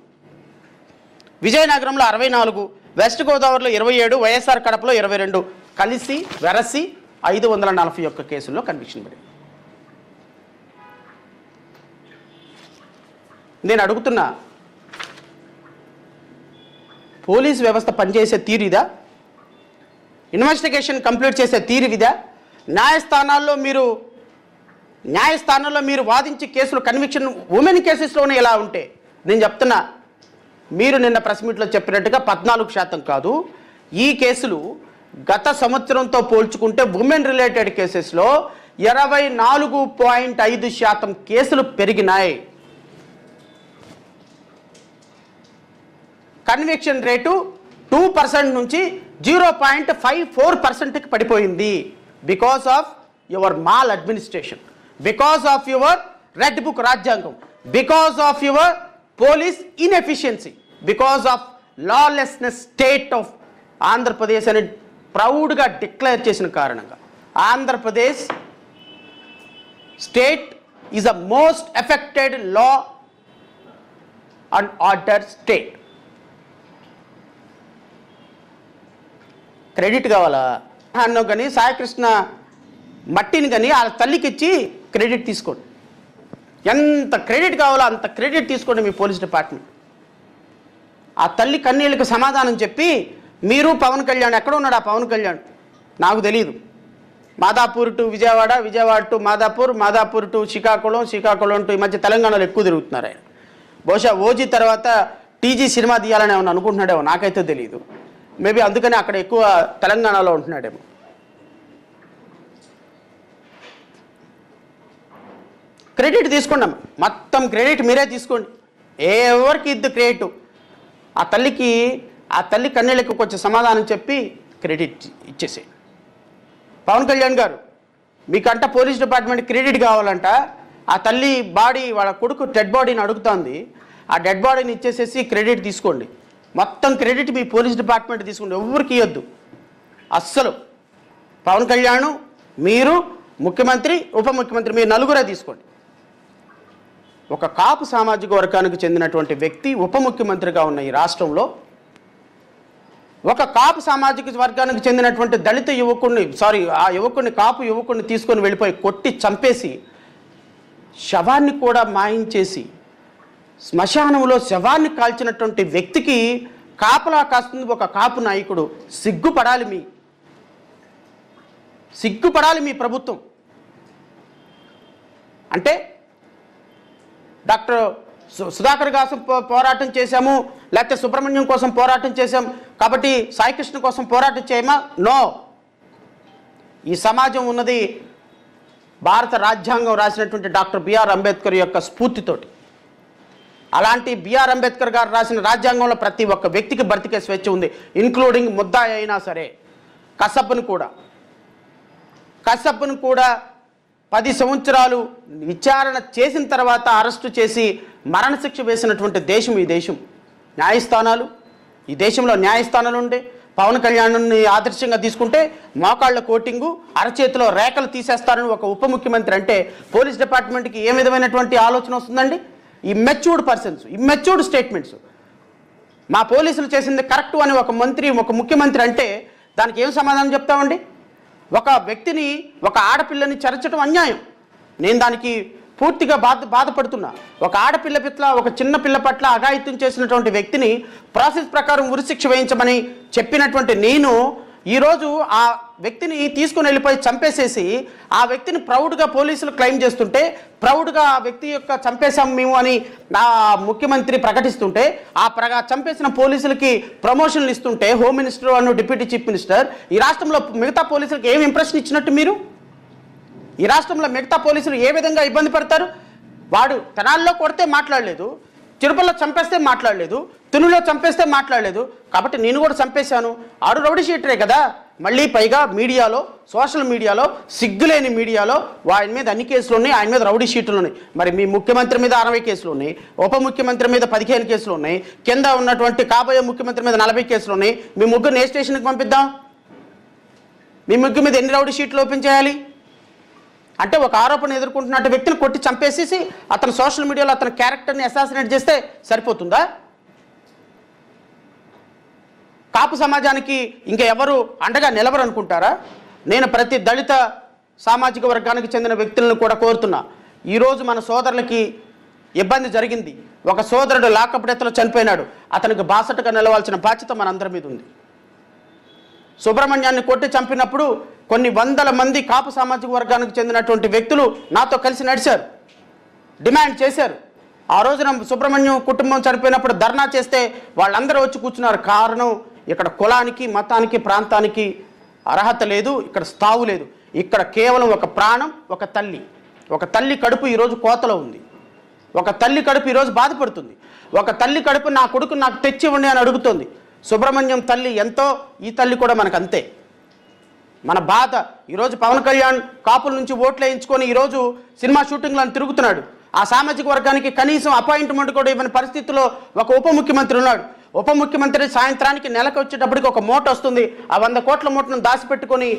Speaker 1: విజయనగరంలో 64, వెస్ట్ గోదావరిలో 27, వైఎస్ఆర్ కడపలో 22, కలిసి వెరసి 541 కేసుల్లో కన్విక్షన్ పడింది. నేను అడుగుతున్నా, పోలీస్ వ్యవస్థ పనిచేసే తీరుదా? ఇన్వెస్టిగేషన్ కంప్లీట్ చేసే తీరువిదా? న్యాయస్థానాల్లో మీరు వాదించి కేసులు కన్విక్షన్ ఉమెన్ కేసెస్లోనే ఎలా ఉంటే, నేను చెప్తున్నా, మీరు నిన్న ప్రెస్ మీట్లో చెప్పినట్టుగా 14% కాదు, ఈ కేసులు గత సంవత్సరంతో పోల్చుకుంటే ఉమెన్ రిలేటెడ్ కేసెస్లో 24.5% కేసులు పెరిగినాయి. కన్విక్షన్ రేటు 2% నుంచి 0.54%కి పడిపోయింది. Because of your maladministration, because of your red book రాజ్యాంగం, because of your police inefficiency, because of lawlessness state of Andhra Pradesh అని ప్రౌడ్గా డిక్లేర్ చేసిన కారణంగా Andhra Pradesh state is the most affected law and order state. Credit కావాలా? అన్నో కానీ సాయికృష్ణ మట్టిని కానీ వాళ్ళ తల్లికి ఇచ్చి క్రెడిట్ తీసుకోండి. ఎంత క్రెడిట్ కావాలో అంత క్రెడిట్ తీసుకోండి మీ పోలీస్ డిపార్ట్మెంట్. ఆ తల్లి కన్నీళ్ళకి సమాధానం చెప్పి మీరు పవన్ కళ్యాణ్ ఎక్కడ ఉన్నాడు? ఆ పవన్ కళ్యాణ్ నాకు తెలియదు. Madhapur to Vijayawada, Vijayawada to Madhapur, Madhapur to Srikakulam, Srikakulam to ఈ మధ్య తెలంగాణలో ఎక్కువ తిరుగుతున్నారు ఆయన. బహుశా ఓజీ తర్వాత టీజీ సినిమా తీయాలని ఏమన్నా అనుకుంటున్నాడేమో, నాకైతే తెలియదు. మేబీ అందుకని అక్కడ ఎక్కువ తెలంగాణలో ఉంటున్నాడేమో. క్రెడిట్ తీసుకోండి అమ్మ, మొత్తం క్రెడిట్ మీరే తీసుకోండి. ఎవరికి ఇద్దు క్రెడిట్. ఆ తల్లి కన్నీళ్ళకి కొంచెం సమాధానం చెప్పి క్రెడిట్ ఇచ్చేసేయండి. పవన్ కళ్యాణ్ గారు, మీకంట పోలీస్ డిపార్ట్మెంట్ క్రెడిట్ కావాలంట. ఆ తల్లి బాడీ, వాళ్ళ కొడుకు డెడ్ బాడీని అడుగుతోంది. ఆ డెడ్ బాడీని ఇచ్చేసేసి క్రెడిట్ తీసుకోండి. మొత్తం క్రెడిట్ మీ పోలీస్ డిపార్ట్మెంట్ తీసుకోండి, ఎవరికి ఇవ్వద్దు అస్సలు. పవన్ కళ్యాణ్, మీరు, ముఖ్యమంత్రి, ఉప ముఖ్యమంత్రి, మీరు నలుగురే తీసుకోండి. ఒక కాపు సామాజిక వర్గానికి చెందినటువంటి వ్యక్తి ఉప ముఖ్యమంత్రిగా ఉన్న ఈ రాష్ట్రంలో ఒక కాపు సామాజిక వర్గానికి చెందినటువంటి దళిత యువకుడిని, ఆ యువకుడిని, కాపు యువకుడిని తీసుకొని వెళ్ళిపోయి కొట్టి చంపేసి శవాన్ని కూడా మాయించేసి శ్మశానంలో శవాన్ని కాల్చినటువంటి వ్యక్తికి కాపలా కాస్తుంది ఒక కాపు నాయకుడు. సిగ్గుపడాలి మీ ప్రభుత్వం. అంటే డాక్టర్ సుధాకర్ కోసం పోరాటం చేశాము, లేకపోతే సుబ్రహ్మణ్యం కోసం పోరాటం చేశాం కాబట్టి సాయికృష్ణ కోసం పోరాటం చేయమా? నో. ఈ సమాజం ఉన్నది భారత రాజ్యాంగం రాసినటువంటి డాక్టర్ బిఆర్ అంబేద్కర్ యొక్క స్ఫూర్తితోటి. అలాంటి బిఆర్ అంబేద్కర్ గారు రాసిన రాజ్యాంగంలో ప్రతి ఒక్క వ్యక్తికి బ్రతికే స్వేచ్ఛ ఉంది, ఇంక్లూడింగ్ ముద్దాయి అయినా సరే. కసబ్బును కూడా 10 సంవత్సరాలు విచారణ చేసిన తర్వాత అరెస్టు చేసి మరణశిక్ష వేసినటువంటి దేశం ఈ దేశం. న్యాయస్థానాలు, ఈ దేశంలో న్యాయస్థానాలు ఉండే పవన్ కళ్యాణ్ని ఆదర్శంగా తీసుకుంటే మోకాళ్ళ కోటింగు, అరచేతిలో రేఖలు తీసేస్తారని ఒక ఉప ముఖ్యమంత్రి అంటే పోలీస్ డిపార్ట్మెంట్కి ఏ విధమైనటువంటి ఆలోచన వస్తుందండి? Immatured statements. మా పోలీసులు చేసింది కరెక్టు అని ఒక ముఖ్యమంత్రి అంటే దానికి ఏం సమాధానం చెప్తామండి? ఒక వ్యక్తిని, ఒక ఆడపిల్లని చెరచడం అన్యాయం. నేను దానికి పూర్తిగా బాధపడుతున్నా. ఒక ఆడపిల్ల పట్ల, ఒక చిన్న పిల్ల పట్ల అఘాయిత్యం చేసినటువంటి వ్యక్తిని ప్రాసెస్ ప్రకారం ఉరిశిక్ష వేయించమని చెప్పినటువంటి నేను ఈరోజు ఆ వ్యక్తిని తీసుకుని వెళ్ళిపోయి చంపేసేసి ఆ వ్యక్తిని ప్రౌడ్గా పోలీసులు క్లెయిమ్ చేస్తుంటే, ప్రౌడ్గా ఆ వ్యక్తి యొక్క చంపేశాం మేము అని ఆ ముఖ్యమంత్రి ప్రకటిస్తుంటే, చంపేసిన పోలీసులకి ప్రమోషన్లు ఇస్తుంటే హోమ్ మినిస్టర్ అను డిప్యూటీ చీఫ్ మినిస్టర్, ఈ రాష్ట్రంలో మిగతా పోలీసులకు ఏం ఇంప్రెషన్ ఇచ్చినట్టు మీరు? ఈ రాష్ట్రంలో మిగతా పోలీసులు ఏ విధంగా ఇబ్బంది పడతారు? వాడు తెనాల్లో కొడితే మాట్లాడలేదు, తిరుపతిలో చంపేస్తే మాట్లాడలేదు, తునిలో చంపేస్తే మాట్లాడలేదు, కాబట్టి నేను కూడా చంపేశాను. ఆడు రౌడీ షీటరే కదా. మళ్ళీ పైగా మీడియాలో, సోషల్ మీడియాలో, సిగ్గులేని మీడియాలో ఆయన మీద అన్ని కేసులు ఉన్నాయి, ఆయన మీద రౌడీ షీట్లు ఉన్నాయి. మరి మీ ముఖ్యమంత్రి మీద 60 కేసులు ఉన్నాయి, ఉప ముఖ్యమంత్రి మీద 15 కేసులు ఉన్నాయి, కింద ఉన్నటువంటి కాబోయే ముఖ్యమంత్రి మీద 40 కేసులు ఉన్నాయి. మీ ముగ్గురిని ఏ స్టేషన్కి పంపిద్దాం? మీ ముగ్గురు మీద ఎన్ని రౌడీ షీట్లు ఓపెన్ చేయాలి? అంటే ఒక ఆరోపణ ఎదుర్కొంటున్న వ్యక్తిని కొట్టి చంపేసేసి అతను సోషల్ మీడియాలో అతని క్యారెక్టర్ని అసాసినేట్ చేస్తే సరిపోతుందా? కాపు సమాజానికి ఇంకా ఎవరు అండగా నిలవరు అనుకుంటారా? నేను ప్రతి దళిత సామాజిక వర్గానికి చెందిన వ్యక్తులను కూడా కోరుతున్నా. ఈరోజు మన సోదరులకి ఇబ్బంది జరిగింది. ఒక సోదరుడు లాకప్ డెత్లో చనిపోయినాడు. అతనికి బాసటగా నిలవాల్సిన బాధ్యత మనందరి మీద ఉంది. సుబ్రహ్మణ్యాన్ని కొట్టి చంపినప్పుడు కొన్ని వందల మంది కాపు సామాజిక వర్గానికి చెందినటువంటి వ్యక్తులు నాతో కలిసి నడిచారు, డిమాండ్ చేశారు. ఆ రోజున సుబ్రహ్మణ్యం కుటుంబం చనిపోయినప్పుడు ధర్నా చేస్తే వాళ్ళందరూ వచ్చి కూర్చున్నారు. కారణం, ఇక్కడ కులానికి, మతానికి, ప్రాంతానికి అర్హత లేదు, ఇక్కడ స్థావు లేదు. ఇక్కడ కేవలం ఒక ప్రాణం, ఒక తల్లి కడుపు ఈరోజు కోతలో ఉంది. ఒక తల్లి కడుపు ఈరోజు బాధపడుతుంది. ఒక తల్లి కడుపు నా కొడుకు నాకు తెచ్చి ఇవ్వండి అని అడుగుతుంది. సుబ్రహ్మణ్యం తల్లి ఎంతో, ఈ తల్లి కూడా మనకు అంతే. మన బాధ ఈరోజు పవన్ కళ్యాణ్ కాపుల నుంచి ఓట్లు వేయించుకొని ఈరోజు సినిమా షూటింగ్లను తిరుగుతున్నాడు. ఆ సామాజిక వర్గానికి కనీసం అపాయింట్మెంట్ కూడా ఇవ్వని పరిస్థితిలో ఒక ఉప ముఖ్యమంత్రి ఉన్నాడు. ఉప ముఖ్యమంత్రి సాయంత్రానికి నెలకు వచ్చేటప్పటికి ఒక మూట వస్తుంది. ఆ 100 కోట్ల మూటను దాచిపెట్టుకొని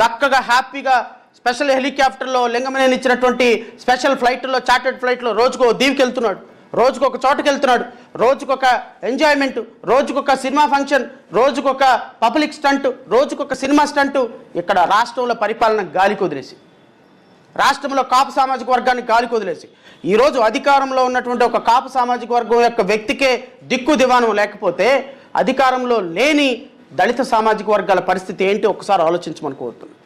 Speaker 1: చక్కగా హ్యాపీగా స్పెషల్ హెలికాప్టర్లో లింగమనేని ఇచ్చినటువంటి స్పెషల్ ఫ్లైట్లో, చార్టెడ్ ఫ్లైట్లో రోజుకో దీవికి వెళ్తున్నాడు, రోజుకొక చోటుకి వెళ్తున్నాడు, రోజుకొక ఎంజాయ్మెంట్, రోజుకొక సినిమా ఫంక్షన్, రోజుకొక పబ్లిక్ స్టంట్, రోజుకొక సినిమా స్టంటు. ఇక్కడ రాష్ట్రంలో పరిపాలన గాలికి వదిలేసి, రాష్ట్రంలో కాపు సామాజిక వర్గాన్ని గాలికి వదిలేసి ఈరోజు అధికారంలో ఉన్నటువంటి ఒక కాపు సామాజిక వర్గం యొక్క వ్యక్తికే దిక్కు దివానం లేకపోతే, అధికారంలో లేని దళిత సామాజిక వర్గాల పరిస్థితి ఏంటి ఒకసారి ఆలోచించమని కోరుతున్నాను.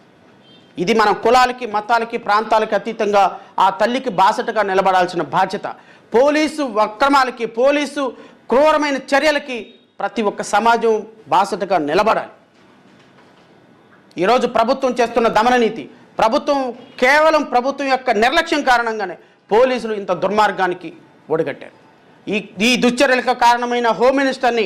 Speaker 1: ఇది మనం కులాలకి, మతాలకి, ప్రాంతాలకి అతీతంగా ఆ తల్లికి బాసటగా నిలబడాల్సిన బాధ్యత. పోలీసు అక్రమాలకి, పోలీసు క్రూరమైన చర్యలకి ప్రతి ఒక్క సమాజం బాసటగా నిలబడాలి. ఈరోజు ప్రభుత్వం చేస్తున్న దమననీతి, కేవలం ప్రభుత్వం యొక్క నిర్లక్ష్యం కారణంగానే పోలీసులు ఇంత దుర్మార్గానికి ఒడిగట్టారు. ఈ దుశ్చర్యలకు కారణమైన హోమ్ మినిస్టర్ని